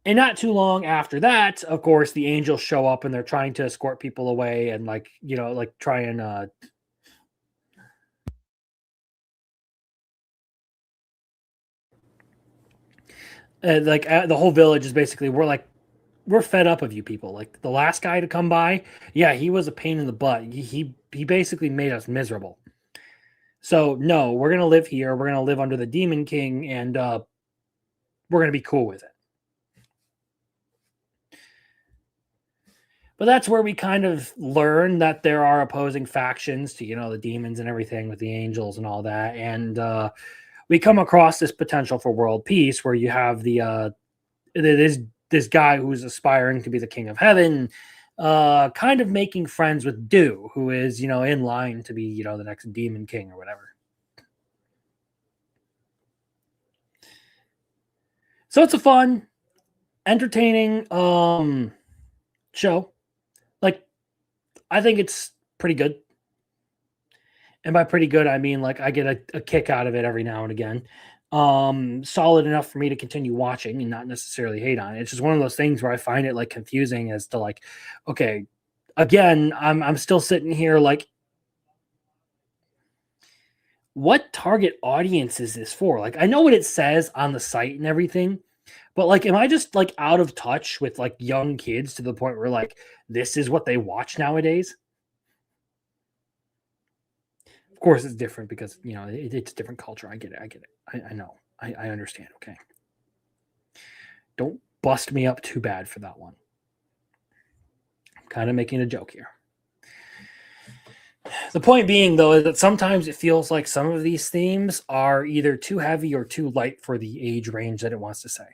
And not too long after that, of course, the angels show up and they're trying to escort people away and like try and the whole village is basically we're fed up of you people. Like the last guy to come by, yeah, he was a pain in the butt. He basically made us miserable. So no, we're gonna live here. We're gonna live under the Demon King, and we're gonna be cool with it. But that's where we kind of learn that there are opposing factions to, the demons and everything with the angels and all that. And we come across this potential for world peace where you have this guy who's aspiring to be the king of heaven, kind of making friends with Dew, who is, in line to be, the next demon king or whatever. So it's a fun, entertaining show. Like, I think it's pretty good. And by pretty good, I mean like I get a kick out of it every now and again. Solid enough for me to continue watching and not necessarily hate on it. It's just one of those things where I find it like confusing as to like, okay, again, I'm still sitting here like, what target audience is this for? Like, I know what it says on the site and everything, but like, am I just like out of touch with like young kids to the point where like this is what they watch nowadays? Of course, it's different because it's a different culture. I get it. I know. I understand. Okay. Don't bust me up too bad for that one. I'm kind of making a joke here. The point being, though, is that sometimes it feels like some of these themes are either too heavy or too light for the age range that it wants to say.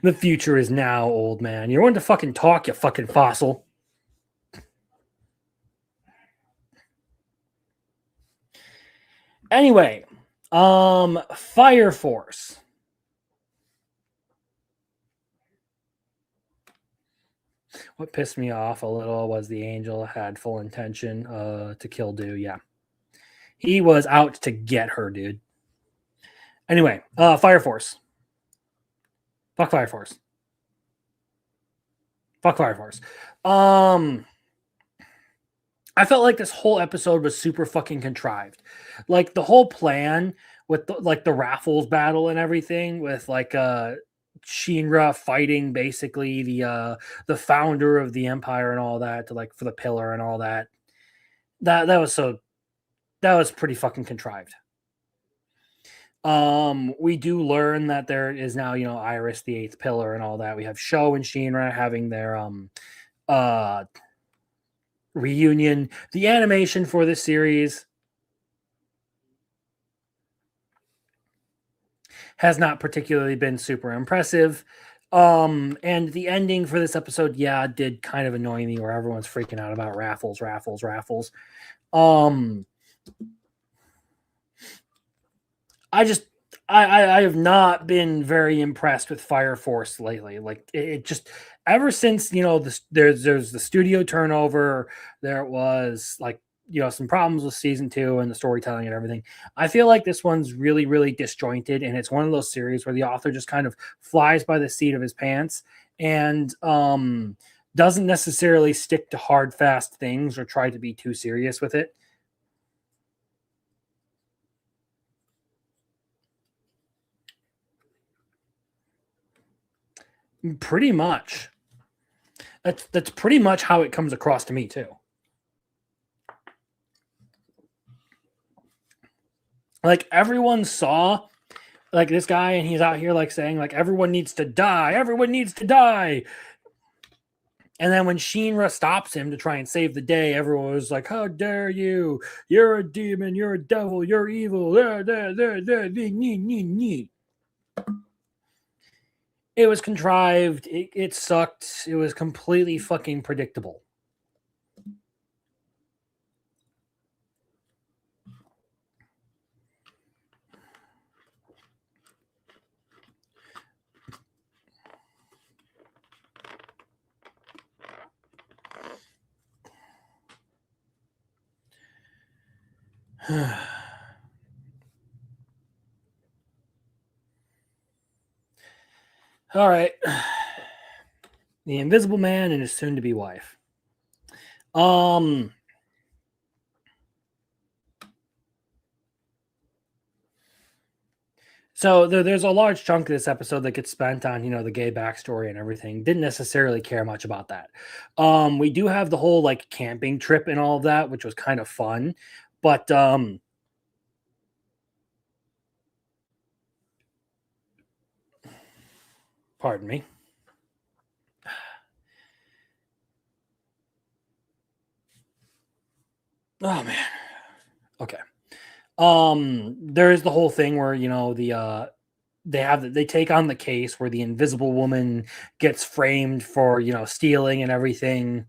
The future is now, old man. You're one to fucking talk, you fucking fossil. Anyway, Fire Force. What pissed me off a little was the angel had full intention to kill Dew. Yeah. He was out to get her, dude. Anyway, Fire Force. Fuck Fire Force. Fuck Fire Force. I felt like this whole episode was super fucking contrived. Like the whole plan with the raffles battle and everything with like Shinra fighting basically the founder of the empire and all that to like for the pillar and all that. That was pretty fucking contrived. We do learn that there is now, Iris, the eighth pillar and all that. We have Sho and Shinra having their reunion. The animation for this series has not particularly been super impressive. And the ending for this episode, did kind of annoy me where everyone's freaking out about raffles. I have not been very impressed with Fire Force lately. Like it just ever since there's the studio turnover, there was like some problems with season 2 and the storytelling and everything. I feel like this one's really really disjointed, and it's one of those series where the author just kind of flies by the seat of his pants and doesn't necessarily stick to hard fast things or try to be too serious with it. Pretty much. That's pretty much how it comes across to me too. Like everyone saw like this guy and he's out here like saying like everyone needs to die. And then when Shinra stops him to try and save the day, everyone was like, how dare you? You're a demon, you're a devil, you're evil. It was contrived. It sucked. It was completely fucking predictable. All right. The Invisible Man and his soon-to-be wife. So there's a large chunk of this episode that gets spent on, the gay backstory and everything. Didn't necessarily care much about that. We do have the whole like camping trip and all of that, which was kind of fun. But pardon me. Oh man. Okay. There is the whole thing where they take on the case where the Invisible Woman gets framed for stealing and everything.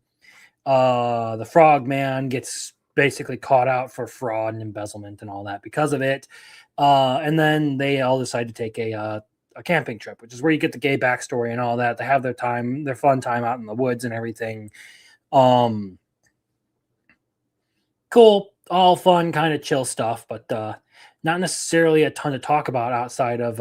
The Frogman gets basically caught out for fraud and embezzlement and all that because of it. And then they all decide to take a camping trip, which is where you get the gay backstory and all that. They have their fun time out in the woods and everything. Um, cool, all fun, kind of chill stuff, but not necessarily a ton to talk about outside of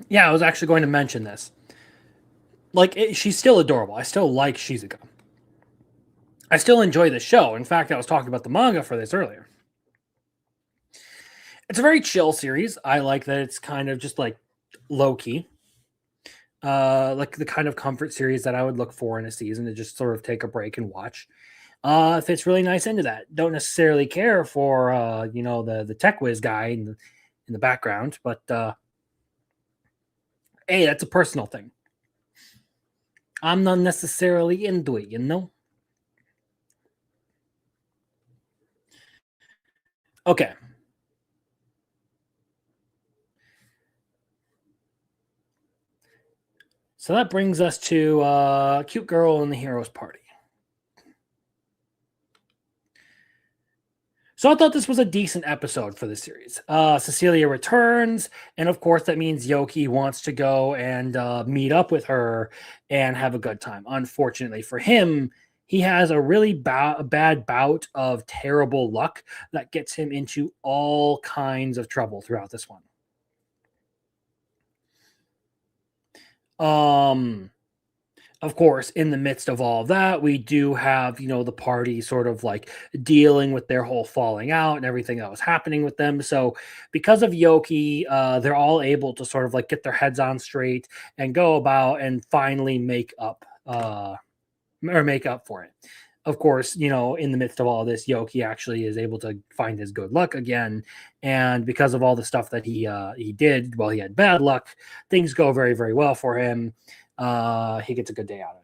yeah, I was actually going to mention this. She's still adorable. I still like Shizuka. I still enjoy the show. In fact, I was talking about the manga for this earlier. It's a very chill series. I like that it's kind of just like low key. Like the kind of comfort series that I would look for in a season to just sort of take a break and watch. Fits really nice into that. Don't necessarily care for the tech whiz guy in the background, but hey, that's a personal thing. I'm not necessarily into it, you know. Okay, so that brings us to cute girl in the hero's party. So I thought this was a decent episode for the series. Cecilia returns, and of course that means Yoki wants to go and meet up with her and have a good time. Unfortunately for him, he has a really bad bout of terrible luck that gets him into all kinds of trouble throughout this one. Um, of course, in the midst of all of that, we do have, the party sort of like dealing with their whole falling out and everything that was happening with them. So, because of Yoki, they're all able to sort of like get their heads on straight and go about and finally make up for it. Of course, in the midst of all this, Yoki actually is able to find his good luck again, and because of all the stuff that he did while he had bad luck, things go very very well for him. He gets a good day out of it.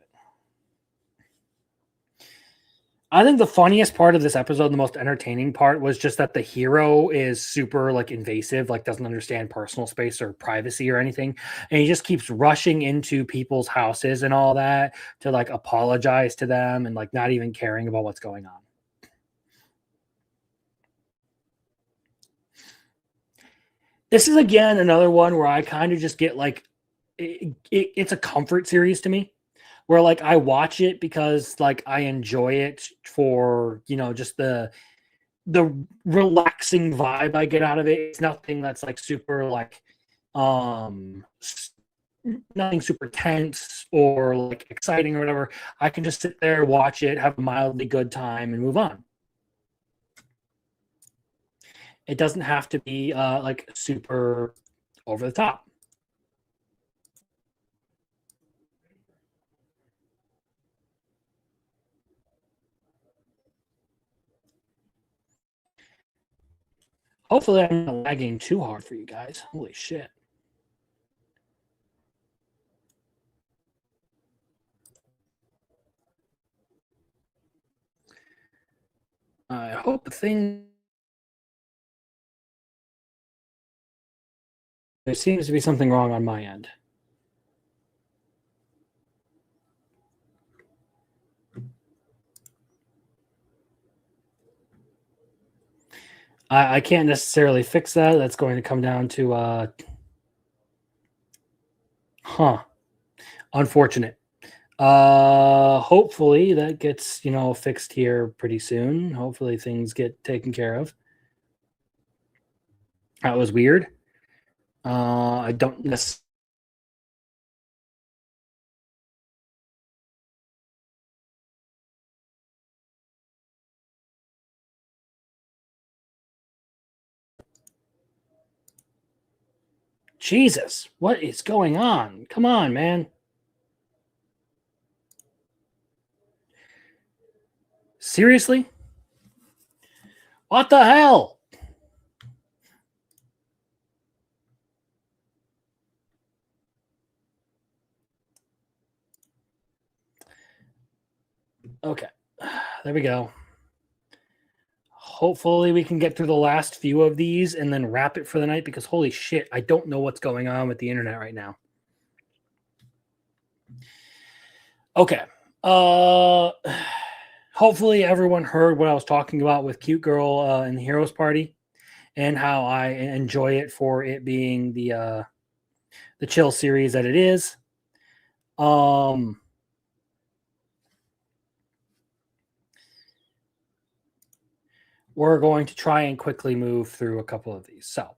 I think the funniest part of this episode, the most entertaining part, was just that the hero is super like invasive, like doesn't understand personal space or privacy or anything, and he just keeps rushing into people's houses and all that to like apologize to them and like not even caring about what's going on. This is again another one where I kind of just get like it's a comfort series to me where like I watch it because like I enjoy it for just the relaxing vibe I get out of it. It's nothing that's like super like um nothing super tense or like exciting or whatever. I can just sit there, watch it, have a mildly good time, and move on. It doesn't have to be like super over the top. Hopefully, I'm not lagging too hard for you guys. Holy shit. I hope the thing. There seems to be something wrong on my end. I can't necessarily fix that. That's going to come down to huh. Unfortunate. Hopefully that gets, fixed here pretty soon. Hopefully things get taken care of. That was weird. I don't necessarily. Jesus, what is going on? Come on, man. Seriously? What the hell? Okay. There we go. Hopefully we can get through the last few of these and then wrap it for the night, because holy shit, I don't know what's going on with the internet right now. Okay. Hopefully everyone heard what I was talking about with Cute Girl in the Heroes Party, and how I enjoy it for it being the chill series that it is. We're going to try and quickly move through a couple of these. So,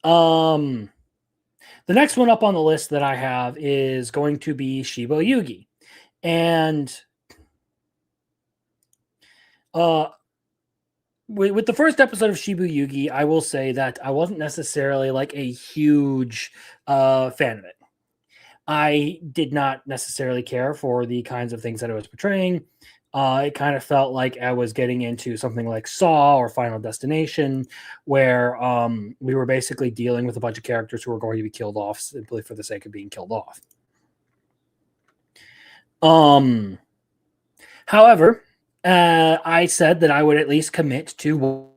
the next one up on the list that I have is going to be Shiba Yugi. And with the first episode of Shiba Yugi, I will say that I wasn't necessarily like a huge fan of it. I did not necessarily care for the kinds of things that it was portraying. It kind of felt like I was getting into something like Saw or Final Destination, where we were basically dealing with a bunch of characters who were going to be killed off simply for the sake of being killed off. However, I said that I would at least commit to what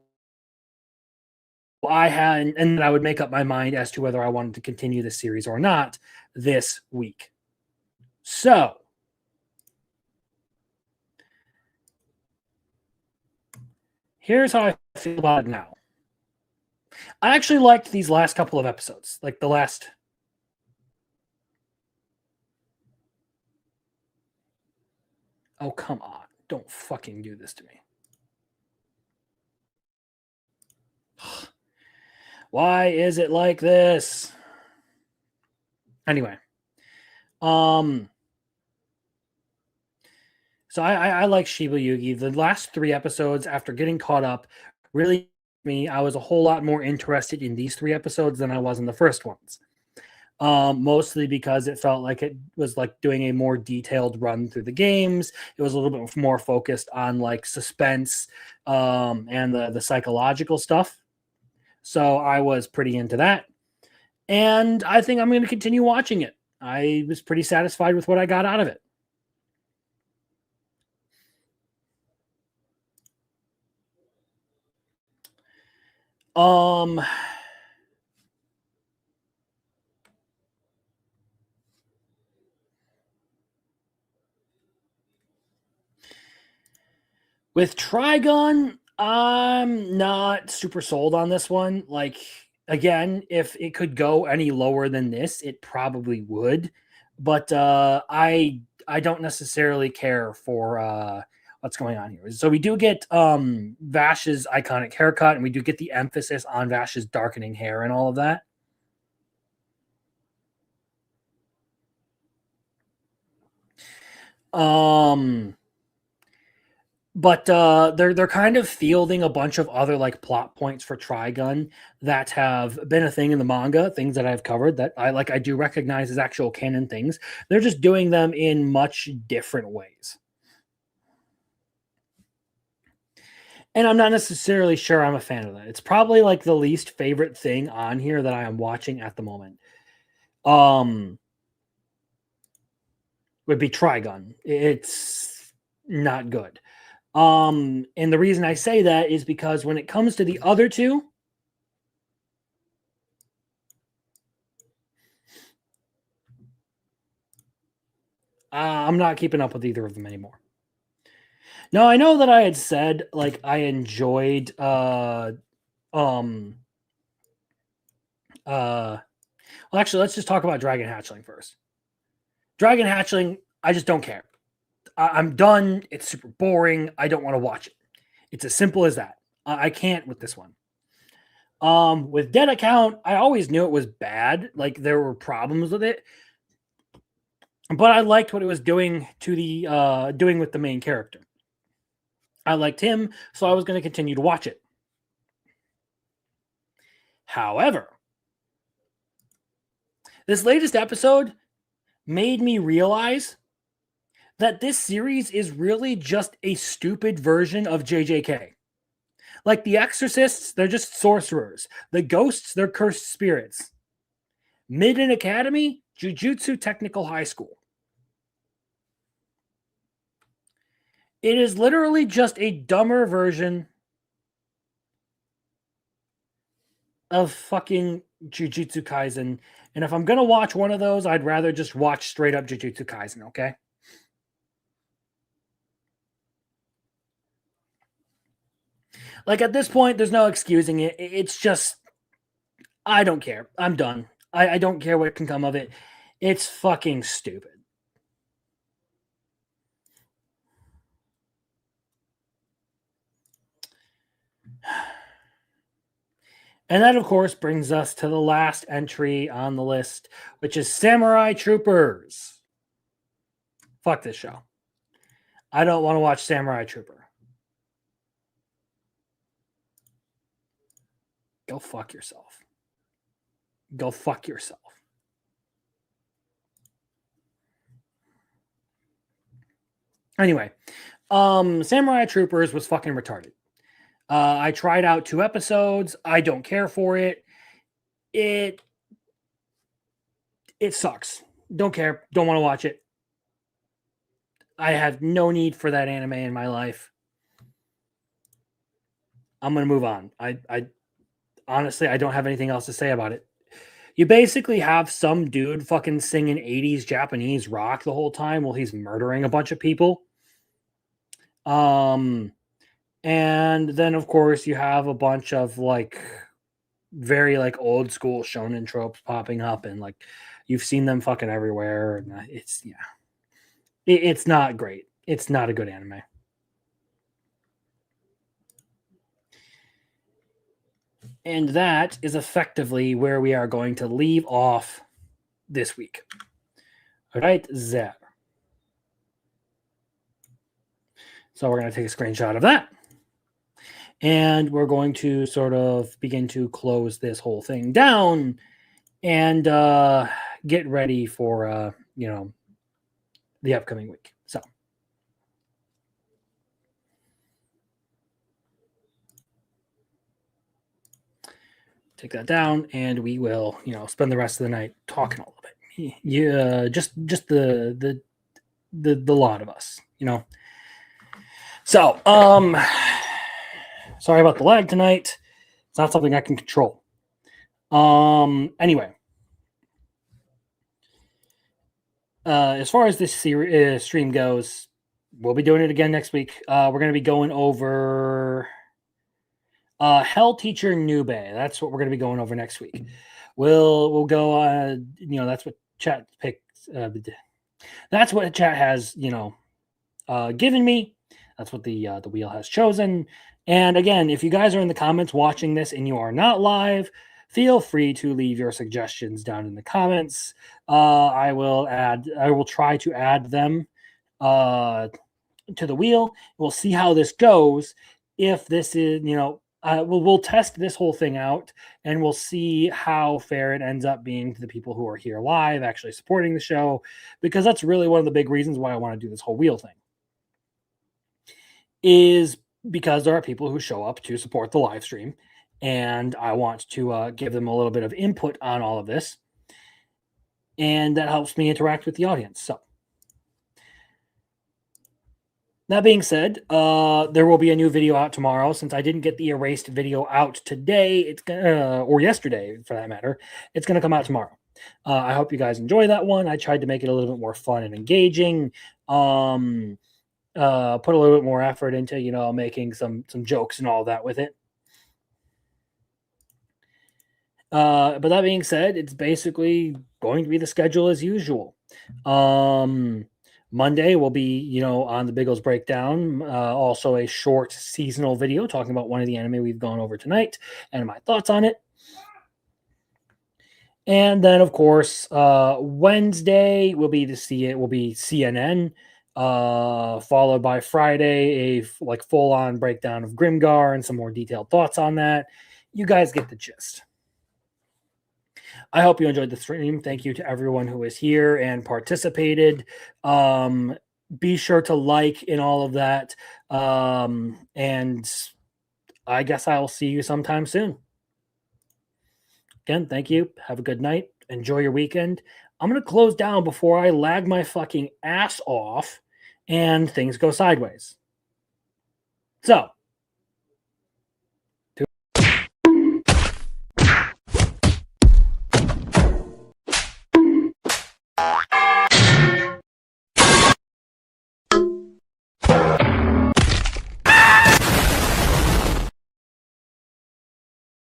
I had, and that I would make up my mind as to whether I wanted to continue the series or not this week. So, here's how I feel about it now. I actually liked these last couple of episodes, like the last. Oh, come on. Don't fucking do this to me. Why is it like this? Anyway. So I like Shiba Yugi. The last 3 episodes, after getting caught up, really me. I was a whole lot more interested in these 3 episodes than I was in the first ones. Mostly because it felt like it was like doing a more detailed run through the games. It was a little bit more focused on like suspense and the psychological stuff. So I was pretty into that. And I think I'm going to continue watching it. I was pretty satisfied with what I got out of it. With Trigun, I'm not super sold on this one. Like, again, if it could go any lower than this, it probably would. But I don't necessarily care for what's going on here. So we do get Vash's iconic haircut, and we do get the emphasis on Vash's darkening hair and all of that. But they're kind of fielding a bunch of other like plot points for Trigun that have been a thing in the manga, things that I've covered that I do recognize as actual canon things. They're just doing them in much different ways. And I'm not necessarily sure I'm a fan of that. It's probably like the least favorite thing on here that I am watching at the moment. Would be Trigun. It's not good. And the reason I say that is because when it comes to the other two, I'm not keeping up with either of them anymore. Now, I know that I had said like I enjoyed well, actually, let's just talk about Dragon Hatchling first. Dragon Hatchling, I just don't care. I'm done. It's super boring. I don't want to watch it. It's as simple as that. I can't with this one. With Dead Account, I always knew it was bad. Like there were problems with it, but I liked what it was doing to the doing with the main character. I liked him, so I was going to continue to watch it. However, this latest episode made me realize that this series is really just a stupid version of JJK. Like the Exorcists, they're just sorcerers. The Ghosts, they're cursed spirits. Midden Academy, Jujutsu Technical High School. It is literally just a dumber version of fucking Jujutsu Kaisen. And if I'm going to watch one of those, I'd rather just watch straight up Jujutsu Kaisen, okay? Like at this point, there's no excusing it. It's just, I don't care. I'm done. I don't care what can come of it. It's fucking stupid. And that, of course, brings us to the last entry on the list, which is Samurai Troopers. Fuck this show. I don't want to watch Samurai Trooper. Go fuck yourself. Go fuck yourself. Anyway, Samurai Troopers was fucking retarded. I tried out 2 episodes. I don't care for it. It sucks. Don't care. Don't want to watch it. I have no need for that anime in my life. I'm gonna move on. I honestly, I don't have anything else to say about it. You basically have some dude fucking singing 80s Japanese rock the whole time while he's murdering a bunch of people. And then of course you have a bunch of like very like old school shonen tropes popping up, and like you've seen them fucking everywhere, and it's it's not great. It's not a good anime. And that is effectively where we are going to leave off this week. Right there. So we're going to take a screenshot of that. And we're going to sort of begin to close this whole thing down and get ready for, the upcoming week. So. Take that down, and we will, spend the rest of the night talking a little bit. Yeah, just the lot of us, So, sorry about the lag tonight. It's not something I can control. Anyway, as far as this stream goes, we'll be doing it again next week. We're going to be going over Hell Teacher Nube. That's what we're going to be going over next week. We'll go. That's what chat picks. That's what chat has. Given me. That's what the wheel has chosen. And again, if you guys are in the comments watching this and you are not live, feel free to leave your suggestions down in the comments. I will try to add them to the wheel. We'll see how this goes. If this is, we'll test this whole thing out, and we'll see how fair it ends up being to the people who are here live, actually supporting the show, because that's really one of the big reasons why I want to do this whole wheel thing. Is because there are people who show up to support the live stream, and I want to give them a little bit of input on all of this, and that helps me interact with the audience. So that being said, there will be a new video out tomorrow. Since I didn't get the erased video out today, or yesterday for that matter, it's going to come out tomorrow. I hope you guys enjoy that one. I tried to make it a little bit more fun and engaging. Put a little bit more effort into, making some jokes and all that with it. But that being said, it's basically going to be the schedule as usual. Monday will be, on the Biggles Breakdown, also a short seasonal video talking about one of the anime we've gone over tonight and my thoughts on it. And then, of course, Wednesday will be CNN. Followed by Friday, a full-on breakdown of Grimgar and some more detailed thoughts on that. You guys get the gist. I hope you enjoyed the stream. Thank you to everyone who is here and participated. Be sure to like in all of that. And I guess I'll see you sometime soon. Again, thank you. Have a good night. Enjoy your weekend. I'm going to close down before I lag my fucking ass off and things go sideways. So,